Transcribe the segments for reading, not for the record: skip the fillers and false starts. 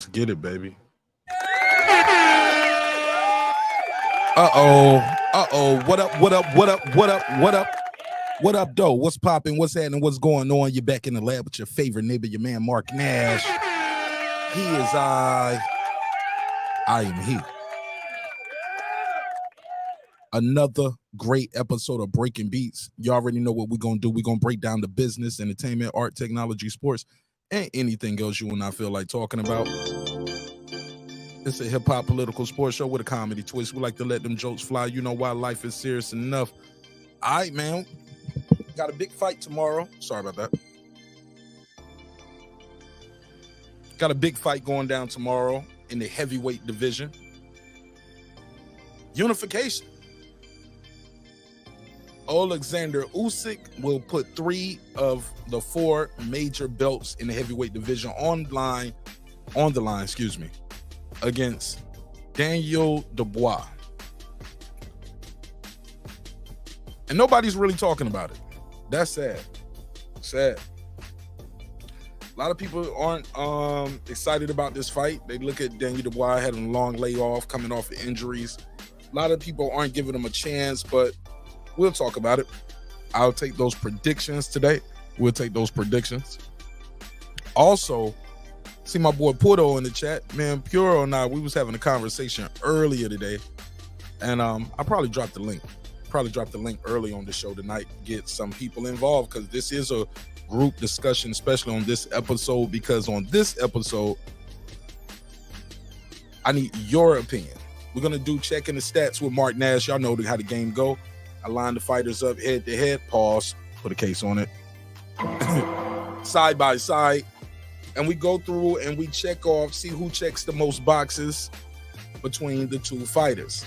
Let's get it, baby. Uh-oh. What up? What up, though? What's popping? What's happening? What's going on? You're back in the lab with your favorite neighbor, your man, Mark Nash. He is I am he. Another great episode of Breaking Beats. You already know what we're going to do. We're going to break down the business, entertainment, art, technology, sports, and anything else you and I feel like talking about. It's a hip-hop political sports show with a comedy twist. We like to let them jokes fly. You know why life is serious enough. All right, man. Got a big fight tomorrow. Sorry about that. Got a big fight going down tomorrow in the heavyweight division. Unification. Oleksandr Usyk will put 3 of the 4 major belts in the heavyweight division on the line, against Daniel Dubois. And nobody's really talking about it. That's sad. Sad. A lot of people aren't excited about this fight. They look at Daniel Dubois, had a long layoff, coming off of injuries. A lot of people aren't giving him a chance, but we'll talk about it. I'll take those predictions today. We'll take those predictions. Also, see my boy Porto in the chat. Man, Puro and I, we was having a conversation earlier today. And I probably dropped the link. Early on the show tonight. Get some people involved because this is a group discussion, especially on this episode, because on this episode, I need your opinion. We're going to do checking the stats with Mark Nash. Y'all know how the game go. I line the fighters up head to head, pause, put a case on it, side by side. And we go through and we check off, see who checks the most boxes between the two fighters.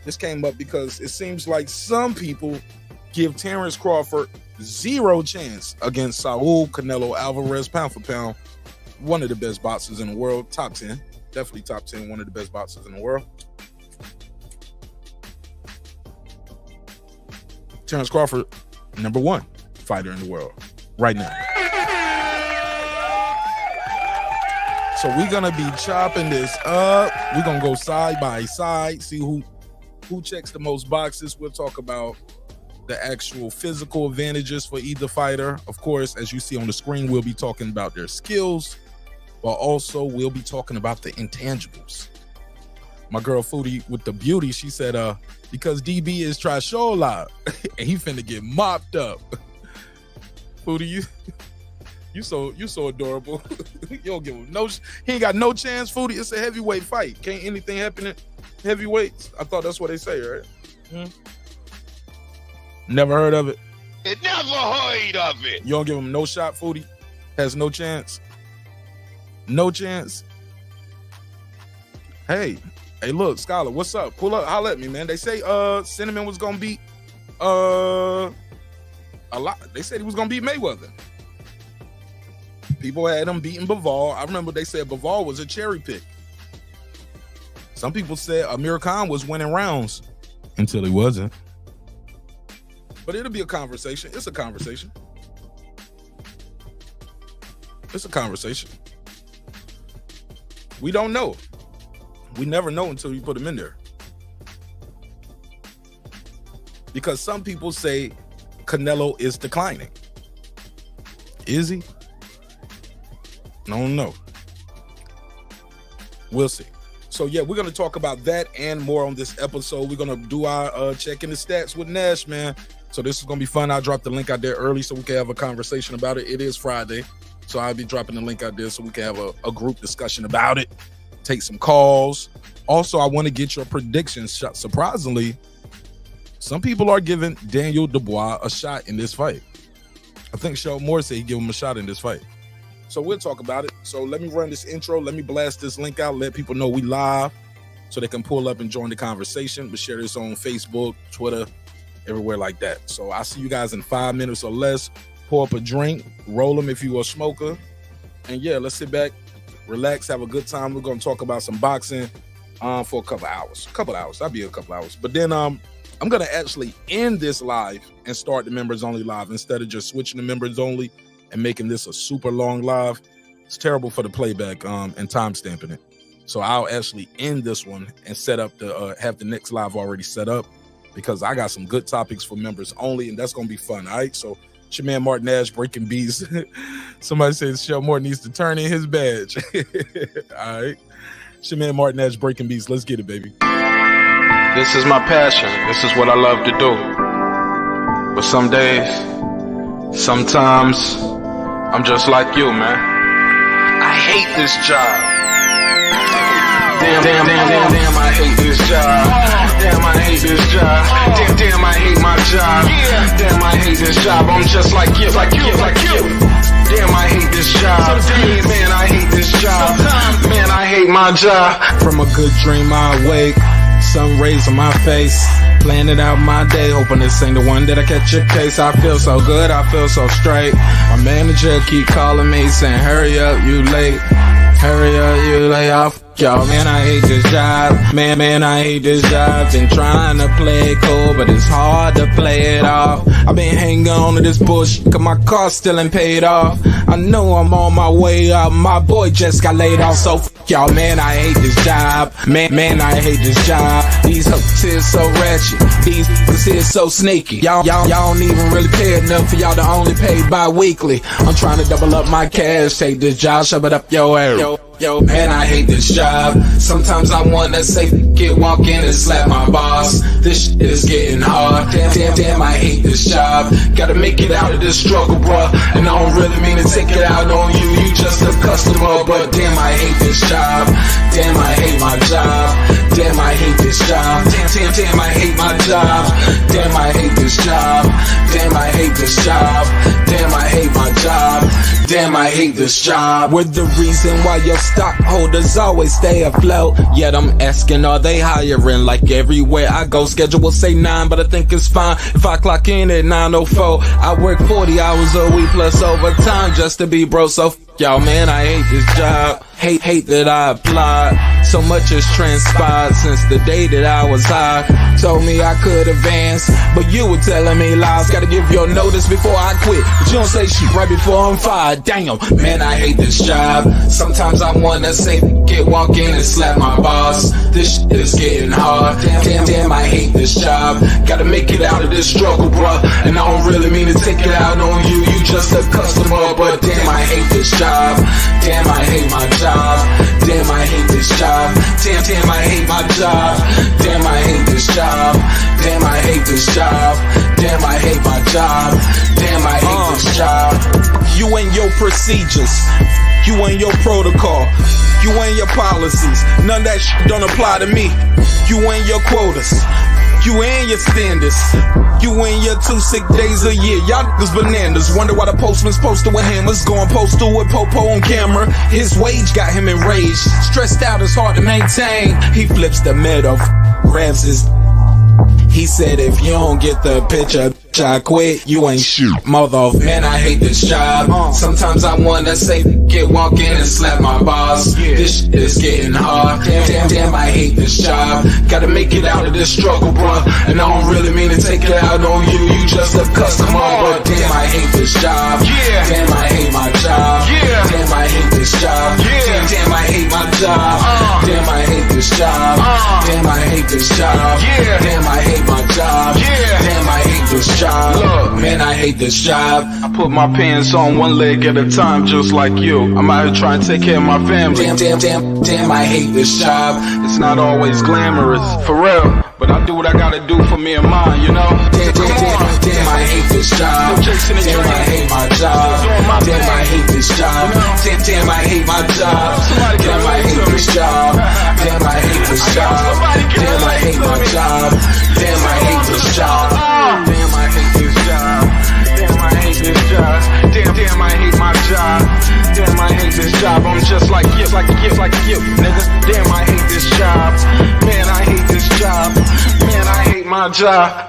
This came up because it seems like some people give Terence Crawford 0 chance against Saul Canelo Alvarez, pound for pound, one of the best boxers in the world, top 10, definitely top 10, one of the best boxers in the world. Terence Crawford, number 1 fighter in the world right now. So we're going to be chopping this up. We're going to go side by side, see who checks the most boxes. We'll talk about the actual physical advantages for either fighter. Of course, as you see on the screen, we'll be talking about their skills, but also we'll be talking about the intangibles. My girl Foodie with the beauty, she said, because DB is Trashola and he finna get mopped up. Foodie, you so adorable. You don't give him he ain't got no chance, Foodie. It's a heavyweight fight. Can't anything happen in heavyweights? I thought that's what they say, right? Never heard of it. Never heard of it. You don't give him no shot, Foodie? Has no chance? No chance? Hey, look, Scholar, what's up? Pull up, holla at me, man. They say Cinnamon was gonna beat a lot. They said he was gonna beat Mayweather. People had him beating Bivol. I remember they said Bivol was a cherry pick. Some people said Amir Khan was winning rounds until he wasn't. But it'll be a conversation. It's a conversation. We don't know. We never know until you put him in there. Because some people say Canelo is declining. Is he? I don't know. We'll see. So yeah, we're gonna talk about that and more on this episode. We're gonna do our checking the stats with Nash, man. So this is gonna be fun. I'll drop the link out there early so we can have a conversation about it. It is Friday, so I'll be dropping the link out there so we can have a group discussion about it. Take some calls. Also, I want to get your predictions. Surprisingly, some people are giving Daniel Dubois a shot in this fight. I think Shawn Moore said he'd give him a shot in this fight. So we'll talk about it. So let me run this intro. Let me blast this link out. Let people know we live so they can pull up and join the conversation. But share this on Facebook, Twitter, everywhere like that. So I'll see you guys in 5 minutes or less. Pour up a drink, roll them if you're a smoker. And yeah, let's sit back, relax, have a good time. We're going to talk about some boxing for a couple hours. That'll be a couple hours. But then I'm going to actually end this live and start the members only live instead of just switching to members only and making this a super long live. It's terrible for the playback and time stamping it. So I'll actually end this one and set up the have the next live already set up, because I got some good topics for members only, and that's gonna be fun. All right, so it's your man Martin Nash, Breaking Beats. Somebody says Shell Moore needs to turn in his badge. All right, it's your man Martin Nash, Breaking Beats. Let's get it, baby. This is my passion. This is what I love to do. But some days, sometimes, I'm just like you, man. I hate this job. Damn, I hate this job. Damn, I hate this job. Damn, I hate my job. Damn, I hate this job. I'm just like you. Damn, I hate this job. Man, I hate this job. Man, I hate my job. From a good dream I wake, sun rays on my face, planning out my day, hoping this ain't the one that I catch a case. I feel so good, I feel so straight. My manager keep calling me saying, hurry up, you late. Hurry up, you lay off. Yo, man, I hate this job. Man, I hate this job. Been trying to play it cool, but it's hard to play it off. I've been hanging on to this bullshit, cause my car still ain't paid off. I know I'm on my way up. My boy just got laid off, so y'all, man, I hate this job. Man, I hate this job. These hooks is so ratchet. These hooks is so sneaky. Y'all don't even really pay enough for y'all to only pay bi-weekly. I'm trying to double up my cash. Take this job, shove it up your ass. Yo, man, I hate this job. Sometimes I wanna say, walk in and slap my boss. This shit is getting hard. Damn, I hate this job. Gotta make it out of this struggle, bruh. And I don't really mean to take it out on you. You just a customer, but damn, I hate this job. Damn, I hate my job. Damn, I hate this job. Damn, I hate my job. Damn, I hate this job. Damn, I hate this job. Damn, I hate my job. Damn, I hate this job. We're the reason why your stockholders always stay afloat. Yet I'm asking, are they hiring? Like everywhere I go, schedule will say 9, but I think it's fine if I clock in at 9:04. I work 40 hours a week plus overtime just to be bro. So y'all, man, I hate this job. Hate that I applied. So much has transpired since the day that I was high. Told me I could advance, but you were telling me lies. Gotta give your notice before I quit, but you don't say shit right before I'm fired. Damn, man, I hate this job. Sometimes I wanna say, walk in and slap my boss. This shit is getting hard. Damn, I hate this job. Gotta make it out of this struggle, bruh. And I don't really mean to take it out on you. You just a customer, but damn, I hate this job. Damn, I hate my job. Damn, I hate this job. Damn, I hate my job. Damn, I hate this job. Damn, I hate this job. Damn, I hate my job. Damn, I hate this job. You and your procedures, you and your protocol, you and your policies, none of that shit don't apply to me. You and your quotas, you and your standards, you and your 2 sick days a year. Y'all niggas bananas. Wonder why the postman's posted with hammers, going postal with Popo on camera. His wage got him enraged, stressed out, it's hard to maintain. He flips the middle, grabs his. He said, if you don't get the picture, I quit, you ain't shoot. Mother, man, I hate this job. Sometimes I wanna say, walk in and slap my boss. This shit is getting hard. Damn, I hate this job. Gotta make it out of this struggle, bruh. And I don't really mean to take it out on you. You just a customer, but damn, I hate this job. Damn, I hate my job. Damn, I hate this job. Damn, I hate my job. Damn, I hate this job. Damn, I hate this job. Damn, I hate my job. Damn, I hate this job. Look, man, I hate this job. I put my pants on one leg at a time, just like you. I'm out here trying to take care of my family. Damn, I hate this job. It's not always glamorous, for real, but I do what I gotta do for me and mine, you know? Damn, I hate this job. Damn, I hate my job. Damn, I hate this job. Damn, I hate my job. Damn, I hate this job. Damn, I hate this job. Damn, I hate my job. Damn, I hate this job. Damn, I hate this job. Damn, I hate this job. Damn, I hate my job. Damn, I hate this job. I'm just like you, nigga. Damn, I hate this job. Man, I hate this job. Man, I hate my job.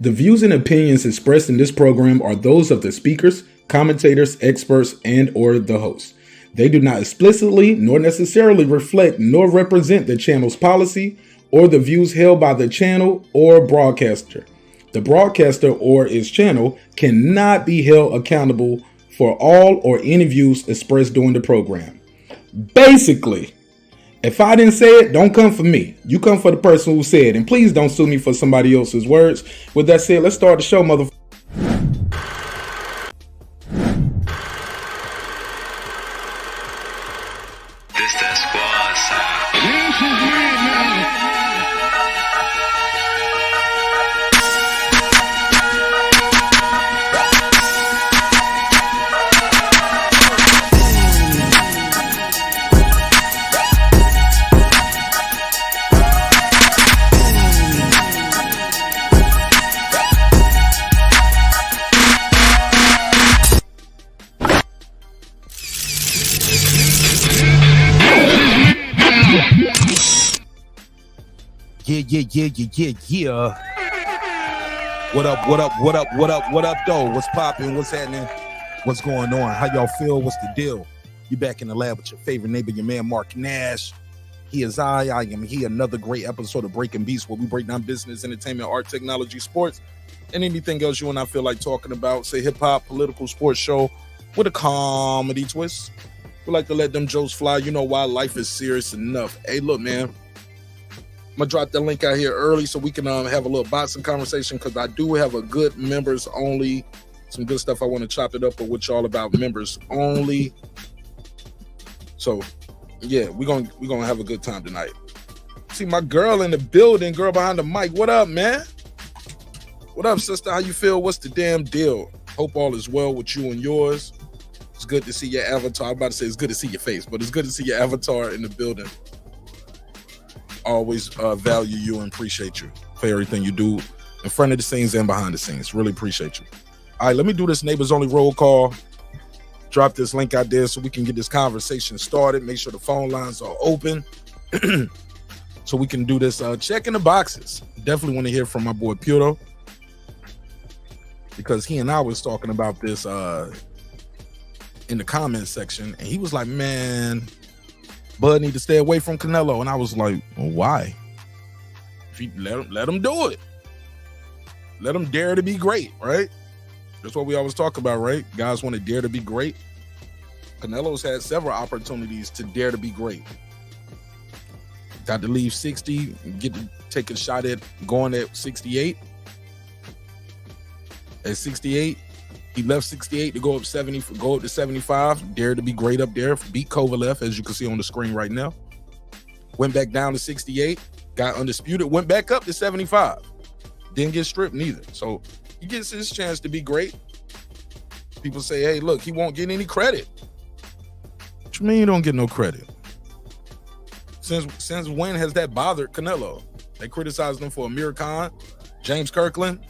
The views and opinions expressed in this program are those of the speakers, commentators, experts, and or the host. They do not explicitly nor necessarily reflect nor represent the channel's policy or the views held by the channel or broadcaster. The broadcaster or its channel cannot be held accountable for all or any views expressed during the program. Basically, if I didn't say it, don't come for me. You come for the person who said it. And please don't sue me for somebody else's words. With that said, let's start the show, motherfucker. This that squad side. Yeah. What up, though? What's popping? What's happening? What's going on? How y'all feel? What's the deal? You back in the lab with your favorite neighbor, your man, Mark Nash. He is I am he. Another great episode of Breaking Beats, where we break down business, entertainment, art, technology, sports, and anything else you and I feel like talking about. Say hip-hop, political, sports show with a comedy twist. We like to let them jokes fly. You know why? Life is serious enough. Hey, look, man. I'm gonna drop the link out here early so we can have a little boxing conversation, because I do have a good members only, some good stuff I want to chop it up with y'all about members only. So yeah, we're gonna have a good time tonight. See my girl in the building, girl behind the mic. What up, man? What up, sister? How you feel? What's the damn deal? Hope all is well with you and yours. It's good to see your avatar. I'm about to say it's good to see your face, but it's good to see your avatar in the building. Always value you and appreciate you for everything you do in front of the scenes and behind the scenes. Really appreciate you. All right, let me do this neighbors only roll call. Drop this link out there so we can get this conversation started. Make sure the phone lines are open so we can do this checking the boxes. Definitely want to hear from my boy Puro, because he and I was talking about this in the comments section, and he was like, man, Bud need to stay away from Canelo. And I was like, well, why? If you let him do it. Let him dare to be great, right? That's what we always talk about, right? Guys want to dare to be great. Canelo's had several opportunities to dare to be great. Got to leave 60, get to take a shot at going at 68. At 68, he left 68 to go up 70, go up to 75. Dared to be great up there. Beat Kovalev, as you can see on the screen right now. Went back down to 68. Got undisputed. Went back up to 75. Didn't get stripped neither. So he gets his chance to be great. People say, hey, look, he won't get any credit. What you mean you don't get no credit? Since when has that bothered Canelo? They criticized him for Amir Khan, James Kirkland.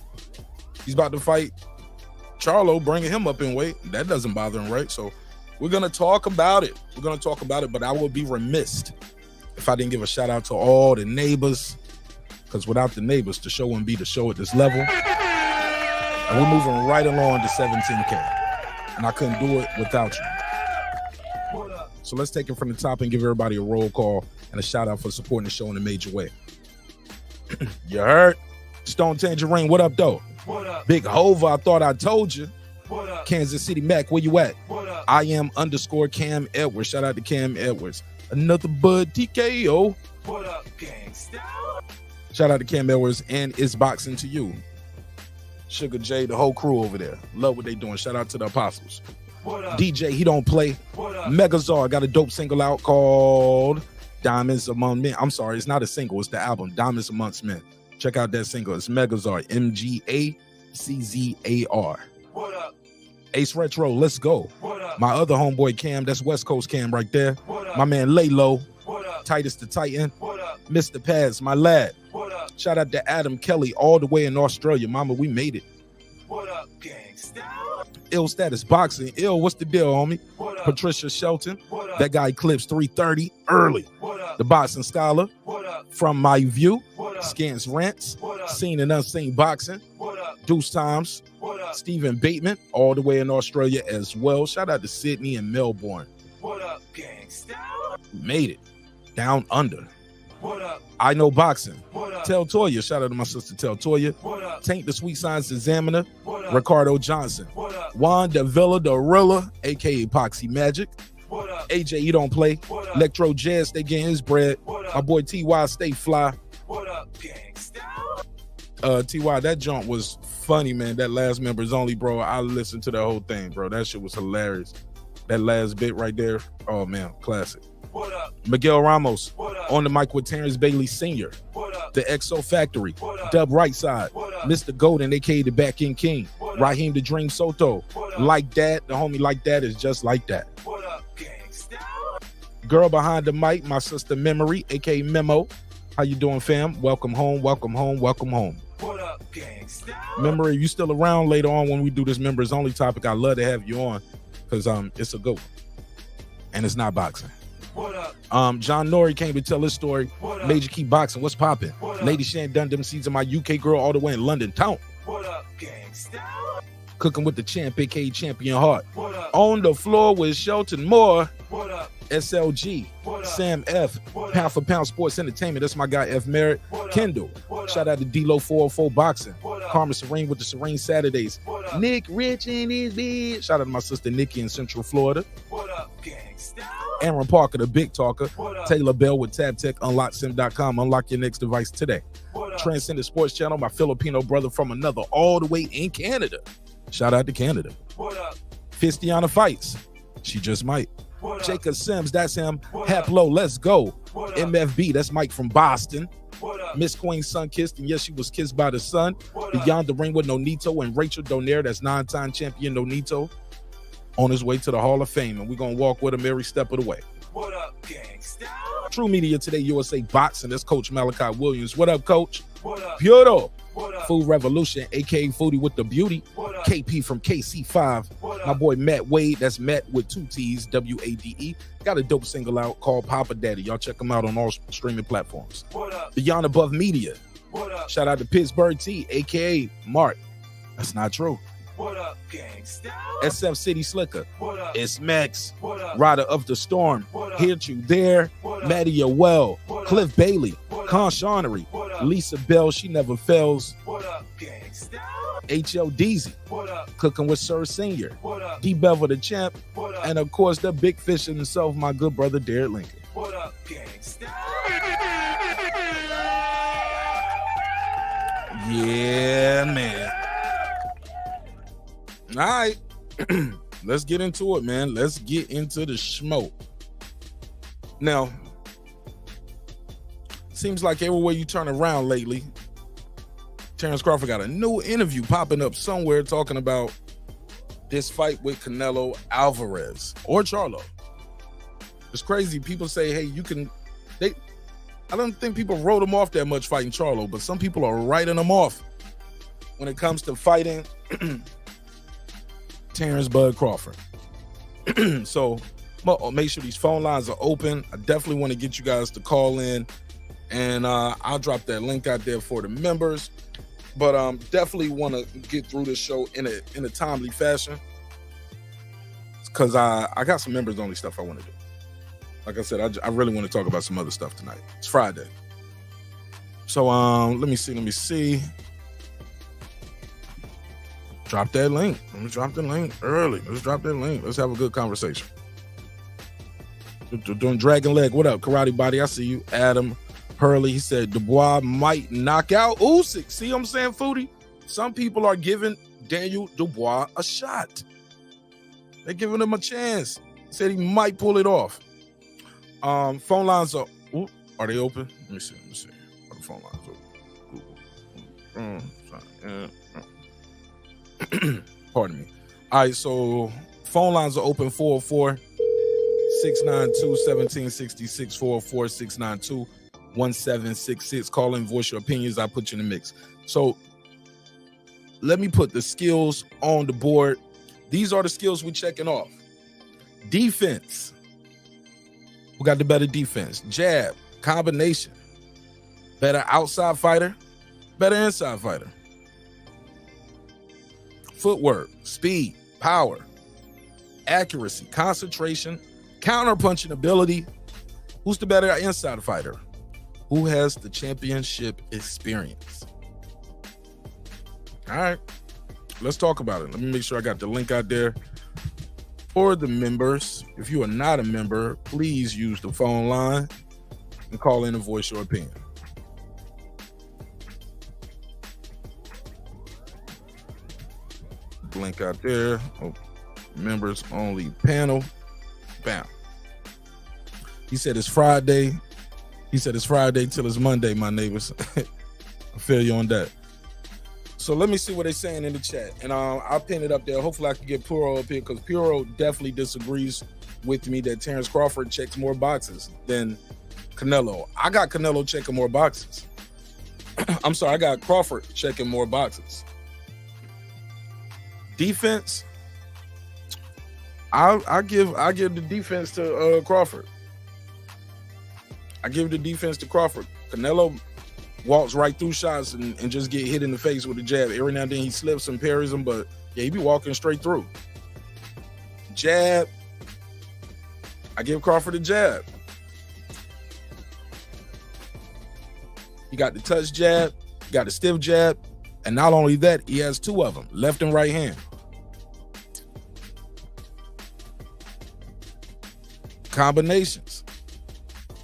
He's about to fight Charlo, bringing him up in weight. That doesn't bother him, right? So we're going to talk about it. But I would be remiss if I didn't give a shout out to all the neighbors, because without the neighbors, the show wouldn't be the show at this level. And we're moving right along to 17K. And I couldn't do it without you. So let's take it from the top and give everybody a roll call and a shout out for supporting the show in a major way. You heard? Stone Tangerine, what up, though? What up? Big Hova, I thought I told you. What up? Kansas City Mac, where you at? What up? I am _Cam Edwards. Shout out to Cam Edwards. Another Bud TKO. What up, gangsta? Shout out to Cam Edwards and It's Boxing to you. Sugar J, the whole crew over there. Love what they doing. Shout out to the Apostles. What up? DJ, he don't play. What up? Megazar got a dope single out called Diamonds Among Men. I'm sorry, it's not a single, it's the album, Diamonds Amongst Men. Check out that single. It's Megazar, MGACZAR. What up? Ace Retro, let's go. What up? My other homeboy Cam, that's West Coast Cam right there. What up? My man Lay Low, What up? Titus the Titan, What up? Mr. Paz, my lad. What up? Shout out to Adam Kelly all the way in Australia. Mama, we made it. What up, gangsta? Ill Status Boxing. Ill, what's the deal, homie? What up? Patricia Shelton. What up? That guy clips 330 early. What up? The Boxing Scholar. What up? From My View. What up? Scans Rants. What up? Seen and Unseen Boxing. What up? Deuce Times, What up? Stephen Bateman, all the way in Australia as well. Shout out to Sydney and Melbourne. What up, gangsta? Made it. Down under. What up? I Know Boxing. What up? Tell Toya. Shout out to my sister Tell Toya. What up? Tank the Sweet Science Examiner. What up? Ricardo Johnson. What up? Juan Davila Dorilla, aka Epoxy Magic. What up? AJ, you don't play. What up? Electro Jazz, stay getting his bread. What My up? boy TY, stay fly. What up, gangsta? TY, that jump was funny, man. That last members only, bro. I listened to the whole thing, bro. That shit was hilarious. That last bit right there, oh man, classic. What up? Miguel Ramos What up? on the mic with Terrence Bailey Sr., What up? the XO Factory, What up? Dub Right Side, What up? Mr. Golden, aka the Back End King, What up? Raheem the Dream Soto, What up? Like That, the homie Like That is just like that. What up, gangsta? Girl behind the mic, my sister Memory, aka Memo. How you doing, fam? Welcome home, welcome home, welcome home. What up, gangsta? Memory, if you still around later on when we do this members only topic, I'd love to have you on because it's a good one. And it's not boxing. What up? John Norrie came to tell his story. What up? Major Key Boxing, what's popping? What up? Lady Shan done them seeds of my UK girl all the way in London town. What up, gangsta? Cooking with the champ, aka Champion Heart. What up? On the floor with Shelton Moore, What up? SLG, What up? Sam F, What Pound up? for Pound Sports Entertainment. That's my guy F Merritt. What up? Kendall. What up? Shout out to D-Lo 404 Boxing. What up? Karma Serene with the Serene Saturdays. What up? Nick Rich in his bed. Shout out to my sister Nikki in Central Florida. What up, gangsta? Aaron Parker, the Big Talker. What up? Taylor Bell with TabTech, UnlockSim.com. Unlock your next device today. What up? Transcendent Sports Channel, my Filipino brother from another, all the way in Canada. Shout out to Canada. What up? Fistiana Fights. She just might. What up? Jacob Sims, that's him. What up? Haplo, let's go. What up? MFB, that's Mike from Boston. What up? Miss Queen Sun Kissed, and yes, she was kissed by the sun. What up? Beyond the Ring with Nonito and Rachel Donaire, that's 9-time champion Nonito, on his way to the Hall of Fame, and we're going to walk with him every step of the way. What up, gangsta? True Media Today, USA Boxing, that's Coach Malachi Williams. What up, Coach? What up? Beautiful. What up? Food Revolution, aka Foodie with the Beauty. What up? KP from KC5. What My up? boy Matt Wade, that's Matt with 2 T's, WADE. Got a dope single out called Papa Daddy. Y'all check him out on all streaming platforms. What up? Beyond Above Media. What up? Shout out to Pittsburgh T, aka Mark. That's not true. What up, gangsta? SF City Slicker. What up? It's Max. What up? Rider of the Storm. What up? Hit You There. What up? Maddie Well. What up? Cliff Bailey. What up? Con Shawnery. What up? Lisa Bell, She Never Fails. What up, gangsta? HL Deezy. What up? Cooking with Sir Senior. What up? D Bevel the Champ. What up? And of course, the big fish in himself, my good brother Derek Lincoln. What up, gangsta? Yeah, man. All right. Let's get into it, man. Let's get into the schmo. Now, seems like everywhere you turn around lately, Terence Crawford got a new interview popping up somewhere talking about this fight with Canelo Alvarez or Charlo. It's crazy. People say, hey, you can... I don't think people wrote him off that much fighting Charlo, but some people are writing him off when it comes to fighting Terence Bud Crawford. So make sure these phone lines are open. I definitely want to get you guys to call in, and I'll drop that link out there for the members. But definitely want to get through this show in a timely fashion, because I got some members only stuff I want to do. Like I said, I really want to talk about some other stuff tonight. It's Friday. So let me see. Drop that link. Let me drop the link early. Let's drop that link. Let's have a good conversation. Doing Dragon Leg. What up, Karate Body? I see you. Adam Hurley. He said Dubois might knock out Usyk. See what I'm saying, Foodie? Some people are giving Daniel Dubois a shot. They're giving him a chance. Said he might pull it off. Phone lines are they open? Let me see. Are the phone lines open? Pardon me. All right, so phone lines are open. 404-692-1766, 404-692-1766. Call in, voice your opinions. I put you in the mix. So let me put the skills on the board. These are the skills we're checking off. Defense. Who got the better defense? Jab, combination. Better outside fighter, better inside fighter. footwork, speed, power, accuracy, concentration, counter-punching ability. Who's the better inside fighter? Who has the championship experience? All right, let's talk about it. Let me make sure I got the link out there for the members. If you are not a member, please use the phone line and call in and voice your opinion. Link out there. Oh, members only panel. Bam. He said it's Friday. He said it's Friday till it's Monday, my neighbors. I feel you on that. So let me see what they're saying in the chat. And I'll pin it up there. Hopefully I can get Puro up here, because Puro definitely disagrees with me that Terence Crawford checks more boxes than Canelo. I got Canelo checking more boxes. I'm sorry, I got Crawford checking more boxes. Defense, I give the defense to Crawford. I give the defense to Crawford. Canelo walks right through shots and just get hit in the face with a jab. Every now and then he slips and parries them, but yeah, he be walking straight through. Jab, I give Crawford a jab. He got the touch jab, got the stiff jab, and not only that, he has two of them, left and right hand. Combinations.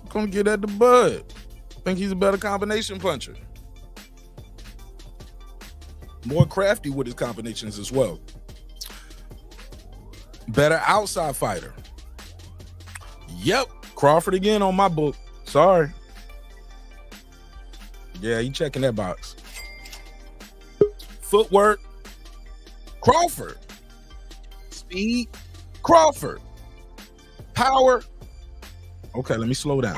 I'm gonna get at the Bud. I think he's a better combination puncher. More crafty with his combinations as well. Better outside fighter. Yep, Crawford again on my book. Sorry. Yeah, he checking that box. Footwork, Crawford. Speed, Crawford. Power. Okay, let me slow down.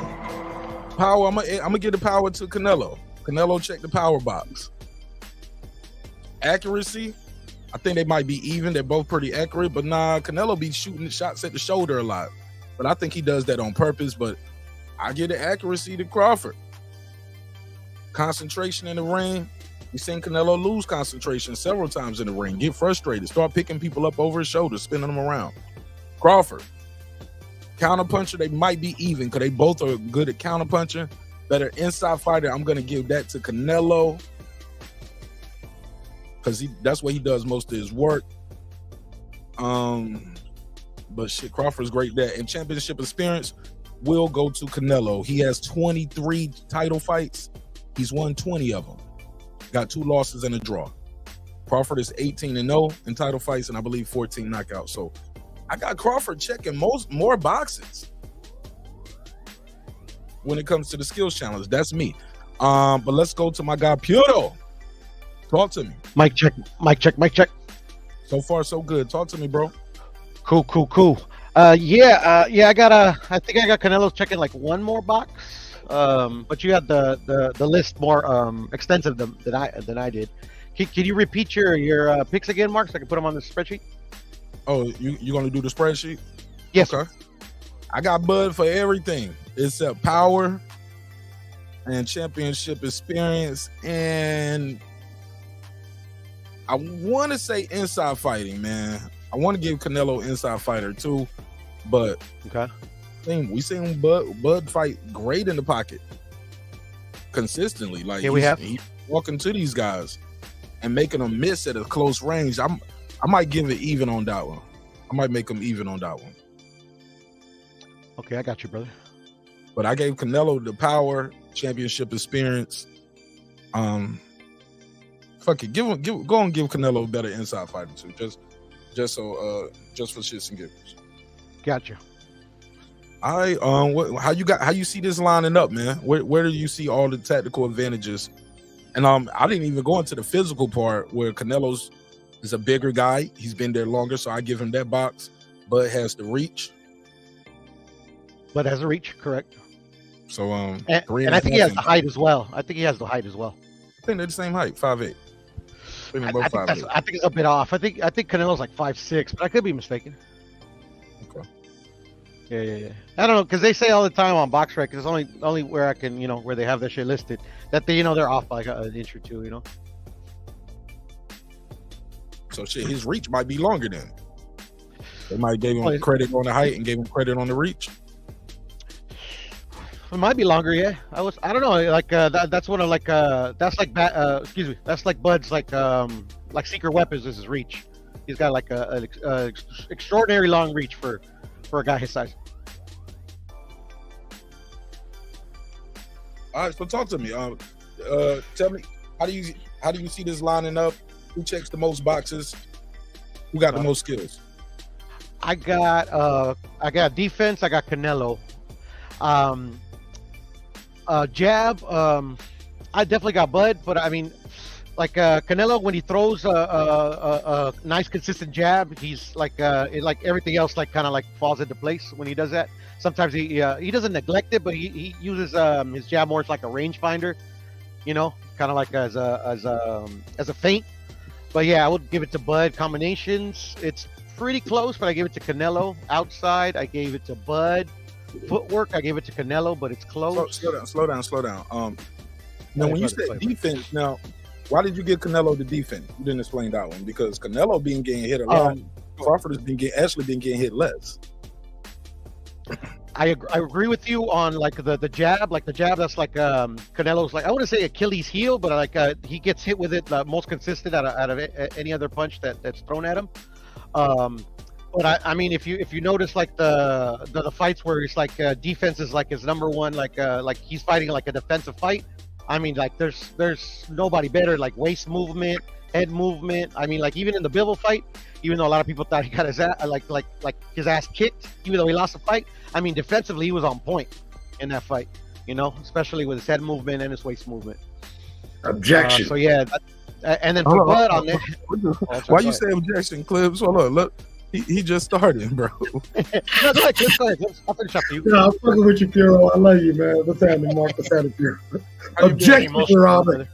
Power, I'm gonna get the power to Canelo. Canelo check the power box. Accuracy, I think they might be even. They're both pretty accurate, but nah, Canelo be shooting shots at the shoulder a lot. But I think he does that on purpose, but I give the accuracy to Crawford. Concentration in the ring. We've seen Canelo lose concentration several times in the ring, get frustrated, start picking people up over his shoulders, spinning them around. Crawford. Counterpuncher, they might be even because they both are good at counterpunching. Better inside fighter, I'm going to give that to Canelo because that's where he does most of his work. But shit, Crawford's great there. And championship experience will go to Canelo. He has 23 title fights. He's won 20 of them. Got 2 losses and a draw. Crawford is 18-0 in title fights, and I believe 14 knockouts. So I got Crawford checking more boxes when it comes to the skills challenge. That's me. But let's go to my guy Puro. Talk to me. Mic check, mic check, mic check. So far, so good. Talk to me, bro. Cool. I think I got Canelo checking like one more box. But you had the list more extensive than I did. Can you repeat your picks again, Mark, so I can put them on the spreadsheet? Oh, you gonna do the spreadsheet? Yes. Okay. I got Bud for everything except power and championship experience, and I want to say inside fighting, man. I want to give Canelo inside fighter too, but okay. We seen Bud fight great in the pocket consistently. Like he's walking to these guys and making them miss at a close range. I might give it even on that one. I might make him even on that one. Okay, I got you, brother. But I gave Canelo the power, championship experience. Fuck it, go and give Canelo a better inside fighter too, just for shits and giggles. Gotcha. How you see this lining up, man? Where do you see all the tactical advantages? And I didn't even go into the physical part where Canelo's is a bigger guy. He's been there longer, so I give him that box. Bud has the reach. Bud has the reach, correct. So and I think he has the height as well. I think they're the same height, 5'8". I think it's a bit off. I think Canelo's like 5'6", but I could be mistaken. Okay. Yeah. I don't know, because they say all the time on BoxRec, because it's only where I can, where they have that shit listed, that they're off by like an inch or two, So shit, his reach might be longer then. They might gave him Oh, credit on the height and gave him credit on the reach. It might be longer, yeah. I don't know, like that's one of like that's like that's like Bud's like secret weapons is his reach. He's got like a extraordinary long reach for a guy his size. All right, so talk to me. Tell me how do you see this lining up? Who checks the most boxes? Who got the most skills? I got defense. I got Canelo. Jab. I definitely got Bud, but I mean, like Canelo, when he throws a nice consistent jab, he's like everything else like kind of like falls into place when he does that. Sometimes he doesn't neglect it, but he uses his jab more as like a rangefinder, you know, kind of like as a feint. But yeah, I would give it to Bud. Combinations, it's pretty close, but I gave it to Canelo. Outside, I gave it to Bud. Footwork, I gave it to Canelo, but it's close. Slow down. Now, when you said defense, now, why did you give Canelo the defense? You didn't explain that one because Canelo been getting hit a lot. Crawford has been getting hit less. I agree with you on like the jab, that's like Canelo's like I wouldn't say Achilles heel, but like he gets hit with it most consistent out of any other punch that's thrown at him. But I mean, if you notice like the fights where it's like defense is like his number one, like he's fighting like a defensive fight. I mean, like there's nobody better, like waist movement, head movement. I mean, like even in the Bivol fight, even though a lot of people thought he got his ass, like his ass kicked, even though he lost the fight. I mean, defensively he was on point in that fight, you know, especially with his head movement and his waist movement. Objection. So yeah, and then for Bud on that. Why you say objection, Clips? Hold on, look. He just started, bro. No, go ahead. I'll finish up for you. No, I'm fucking with you, Furo. I love you, man. What's happening, Mark? What's happening, Furo? Objection, Robert.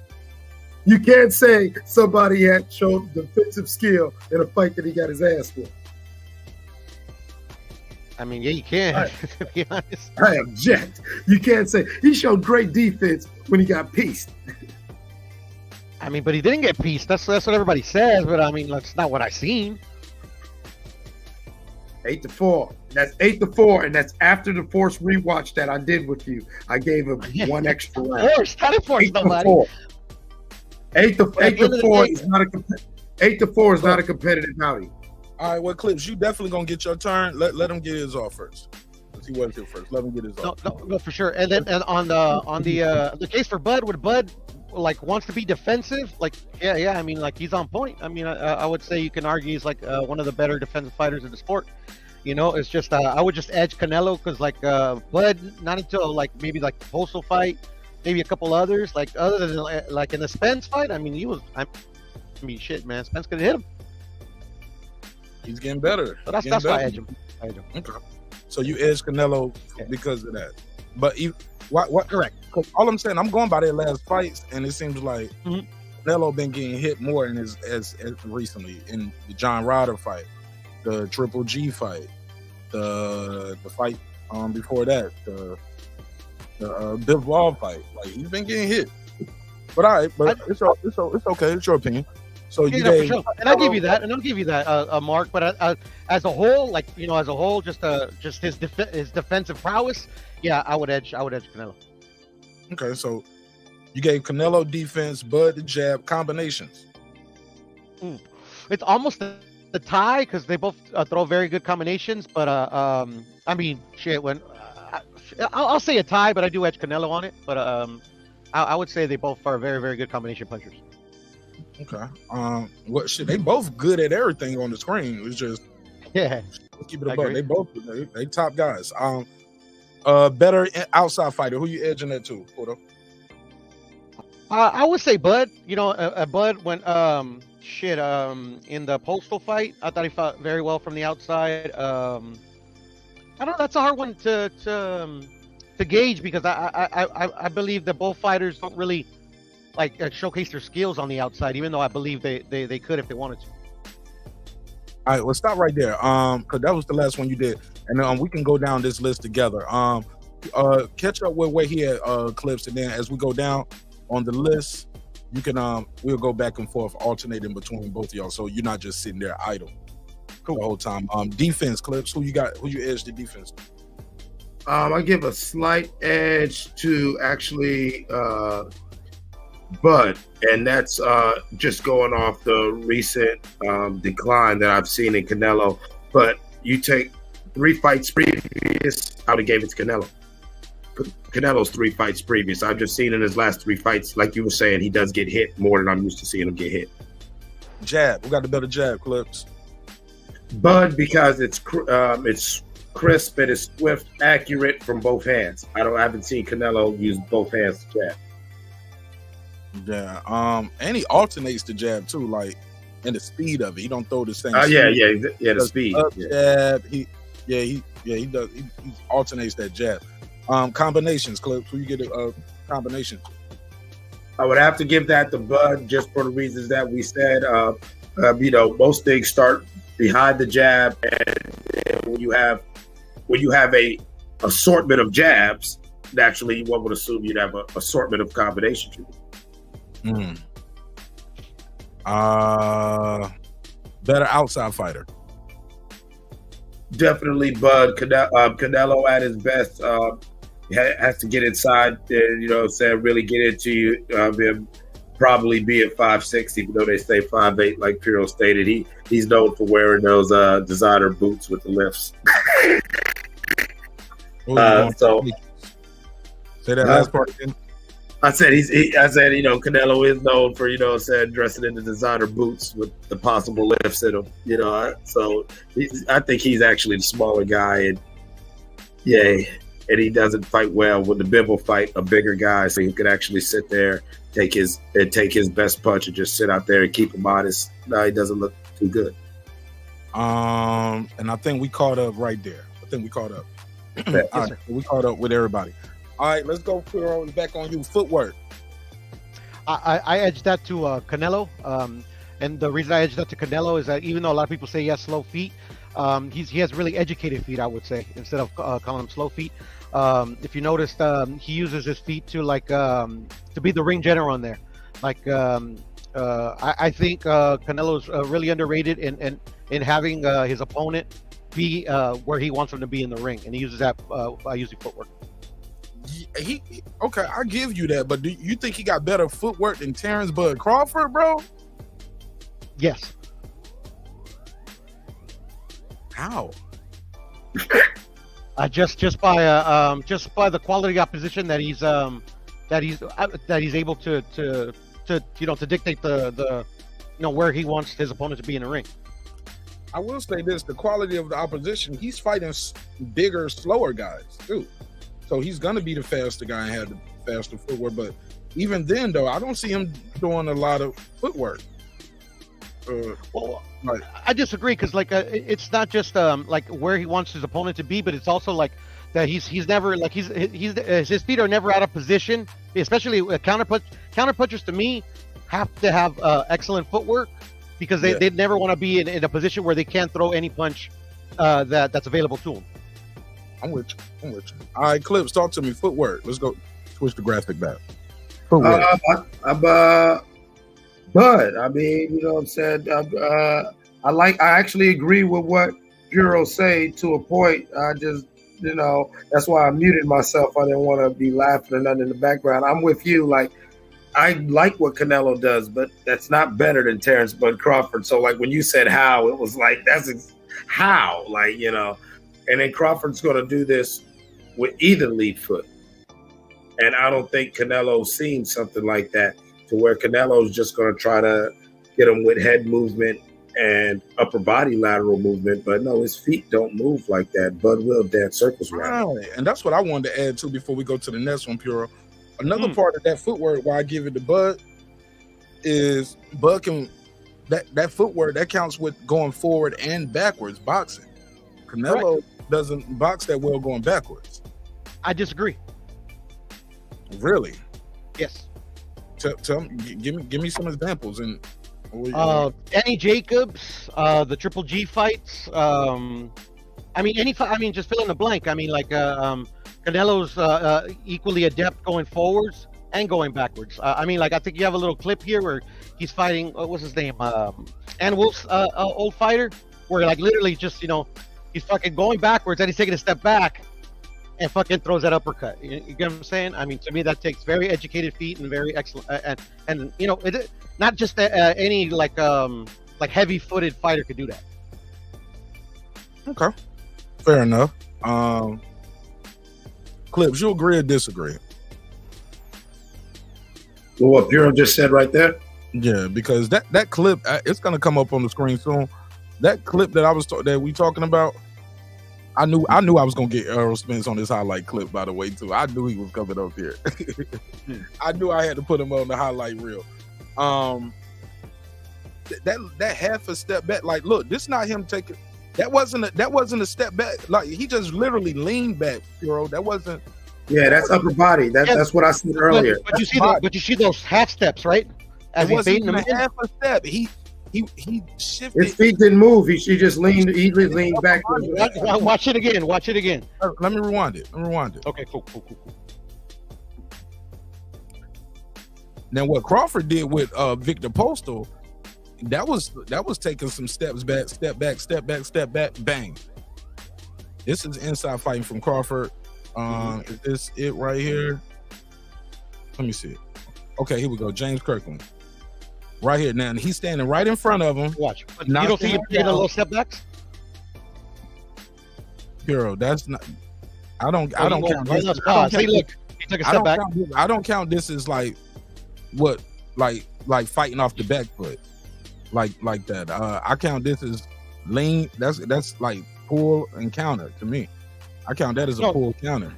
You can't say somebody had showed defensive skill in a fight that he got his ass for. I mean, yeah, you can. Right. To be honest. I object. You can't say he showed great defense when he got pieced. I mean, but he didn't get pieced. That's what everybody says. But I mean, that's not what I seen. 8-4. That's 8-4, and that's after the forced rewatch that I did with you. I gave him one extra round. Forced? How did force nobody? 8-4 is not a 8-4 is not a competitive outing. All right, well, Clips, you definitely gonna get your turn. Let him get his off first. He wasn't here first. Let him get his off. No, for sure. And then on the case for Bud, when Bud like wants to be defensive, like yeah, I mean, like he's on point. I mean, I would say you can argue he's like one of the better defensive fighters in the sport. You know, it's just I would just edge Canelo because like Bud, not until like maybe like the Postal fight, maybe a couple others. Like other than like in the Spence fight, I mean, shit, man, Spence could hit him. He's getting better. So that's why I edge him. Okay. So you edge Canelo because of that. But what? Correct. Because all I'm saying, I'm going by their last fights, and it seems like Canelo been getting hit more in as recently in the John Ryder fight, the Triple G fight, the fight before that, the Dubois fight. Like he's been getting hit. But all right, but it's okay. It's your opinion. So you gave, for sure. And I'll give you that, Mark. But as a whole, like just his defensive prowess, yeah, I would edge Canelo. Okay, so you gave Canelo defense, Bud the jab, combinations. It's almost a tie because they both throw very good combinations. But I mean, shit. When I'll say a tie, but I do edge Canelo on it. But I would say they both are very, very good combination punchers. Okay. What shit? They both good at everything on the screen. It's just let's keep it above. They both they top guys. Better outside fighter. Who you edging that to, Porto? I would say Bud. You know, Bud when in the Postal fight, I thought he fought very well from the outside. I don't know. That's a hard one to gauge because I believe that both fighters don't really like showcase their skills on the outside, even though I believe they could if they wanted to. All right, well, stop right there. Because that was the last one you did, and we can go down this list together. Catch up with where he had Clips, and then as we go down on the list, you can we'll go back and forth, alternating between both of y'all, so you're not just sitting there idle the whole time. Defense clips. Who you got? Who you edge the defense? I give a slight edge to actually Bud, and that's just going off the recent decline that I've seen in Canelo. But you take 3 fights previous, I would have gave it to Canelo. Canelo's 3 fights previous. I've just seen in his last 3 fights, like you were saying, he does get hit more than I'm used to seeing him get hit. Jab. Who got the better jab, clips? Bud, because it's crisp and it's swift, accurate from both hands. I haven't seen Canelo use both hands to jab. Yeah. And he alternates the jab too, like, and the speed of it. He don't throw the same. The speed. Jab. He does. He alternates that jab. Combinations, clips. Who you get a combination? I would have to give that to Bud just for the reasons that we said. Most things start behind the jab, and when you have a assortment of jabs, naturally one would assume you'd have an assortment of combinations. Better outside fighter. Definitely Bud. Canelo at his best has to get inside and, really get into you. Probably be at 5'6", even though they say 5'8", like Piro stated. He's known for wearing those designer boots with the lifts. Say that last part again. I said Canelo is known for dressing in the designer boots with the possible lifts in them. So I think he's actually the smaller guy, and he doesn't fight well. When the Bib will fight a bigger guy, so he could actually sit there, take his best punch, and just sit out there and keep him honest. No, he doesn't look too good. And I think we caught up right there. We caught up with everybody. All right, let's go. Puro, back on you. Footwork. I edged that to Canelo. And the reason I edged that to Canelo is that even though a lot of people say he has slow feet, he has really educated feet, I would say, instead of calling them slow feet. If you noticed, he uses his feet to be the ring general on there. I think Canelo's really underrated in having his opponent be where he wants him to be in the ring, and he uses that by using footwork. Okay, I give you that, but do you think he got better footwork than Terence Bud Crawford, bro? Yes. How? Just by the quality opposition that he's able to dictate the where he wants his opponent to be in the ring. I will say this: the quality of the opposition, he's fighting bigger, slower guys too. So he's gonna be the faster guy and have the faster footwork. But even then, though, I don't see him doing a lot of footwork. I disagree because it's not just where he wants his opponent to be, but it's also that he's never his feet are never out of position, especially counterpunchers. To me, have to have excellent footwork because they never want to be in a position where they can't throw any punch that's available to them. I'm with you. All right, Clips, talk to me. Footwork. Let's go. Switch the graphic back. Footwork. Bud, I mean, you know what I'm saying? I actually agree with what Puro say to a point. I just, that's why I muted myself. I didn't want to be laughing or nothing in the background. I'm with you. I like what Canelo does, but that's not better than Terence Bud Crawford. So when you said how, it was how, and then Crawford's going to do this with either lead foot. And I don't think Canelo's seen something like that, to where Canelo's just going to try to get him with head movement and upper body lateral movement. But no, his feet don't move like that. Bud will dance circles around. Right. And that's what I wanted to add to before we go to the next one, Puro. Another part of that footwork, why I give it to Bud, is Bud can that footwork that counts with going forward and backwards boxing. Canelo doesn't box that well going backwards. I disagree. Really? Yes. Tell me, give me some examples. And Danny Jacobs, the Triple G fights. Just fill in the blank. Canelo's equally adept going forwards and going backwards. I mean, like I think you have a little clip here where he's fighting. What's his name? And Wolf's old fighter, where like literally just he's fucking going backwards and he's taking a step back and fucking throws that uppercut. You get what I'm saying? I mean, to me that takes very educated feet and very excellent and it, not just any like heavy-footed fighter could do that. Okay, fair enough. Clips, you agree or disagree? Well, what Bureau just said right there. Yeah, because that clip, it's gonna come up on the screen soon. That clip that we talking about, I knew I was gonna get Errol Spence on this highlight clip. By the way, too, I knew he was coming up here. I knew I had to put him on the highlight reel. That half a step back, like, look, this not him taking. That wasn't a step back. Like he just literally leaned back, Bureau. That wasn't. Yeah, that's upper body. That's what I said earlier. But you see those half steps, right? As he's beating him half a step. He shifted. His feet didn't move. He just leaned. He leaned back. Watch it again. Watch it again. Let me rewind it. Okay, cool. Now, what Crawford did with Victor Postal, that was taking some steps back, step back, bang. This is inside fighting from Crawford. Is this it right here? Let me see it. Okay, here we go. James Kirkland. Right here. Now he's standing right in front of him. Watch. You don't see him taking a little step backs? Hero, that's not. I don't count this. See, look, he took a step back. I don't count this as like what, like fighting off the back foot, like that. I count this as lean. That's like pull and counter to me. I count that as a pull counter.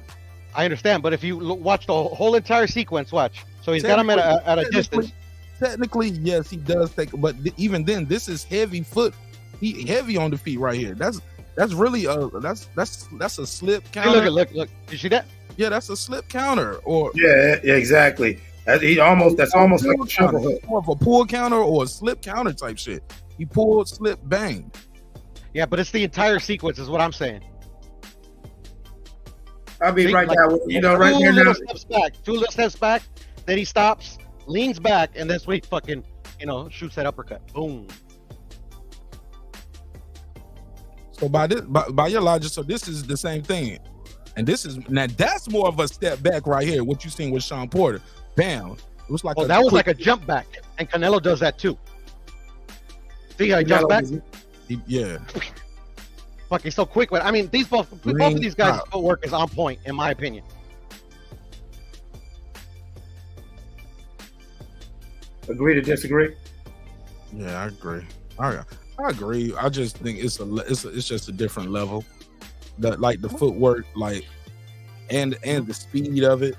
I understand, but if you watch the whole entire sequence, watch. So he's got him at a distance. Technically, yes, he does take, but even then, this is heavy foot. He heavy on the feet right here. That's really that's a slip counter. Hey, look. You see that? Yeah, that's a slip counter. Or yeah, exactly. That's almost like a shovel hook. More of a pull counter or a slip counter type shit. He pulled, slip, bang. Yeah, but it's the entire sequence, is what I'm saying. I mean, right now, right two here little now. steps back, 2 little steps back, then he stops, leans back, and that's when he fucking, shoots that uppercut. Boom. So by your logic, so this is the same thing, and that's more of a step back right here. What you seen with Shawn Porter, bam. It was like that was like a jump back, and Canelo does that too. See how he jumps back? Yeah. Fuck, he's so quick. But I mean, both of these guys' footwork is on point, in my opinion. Agree to disagree? Yeah, I agree. I agree. I just think it's just a different level. The footwork, and the speed of it.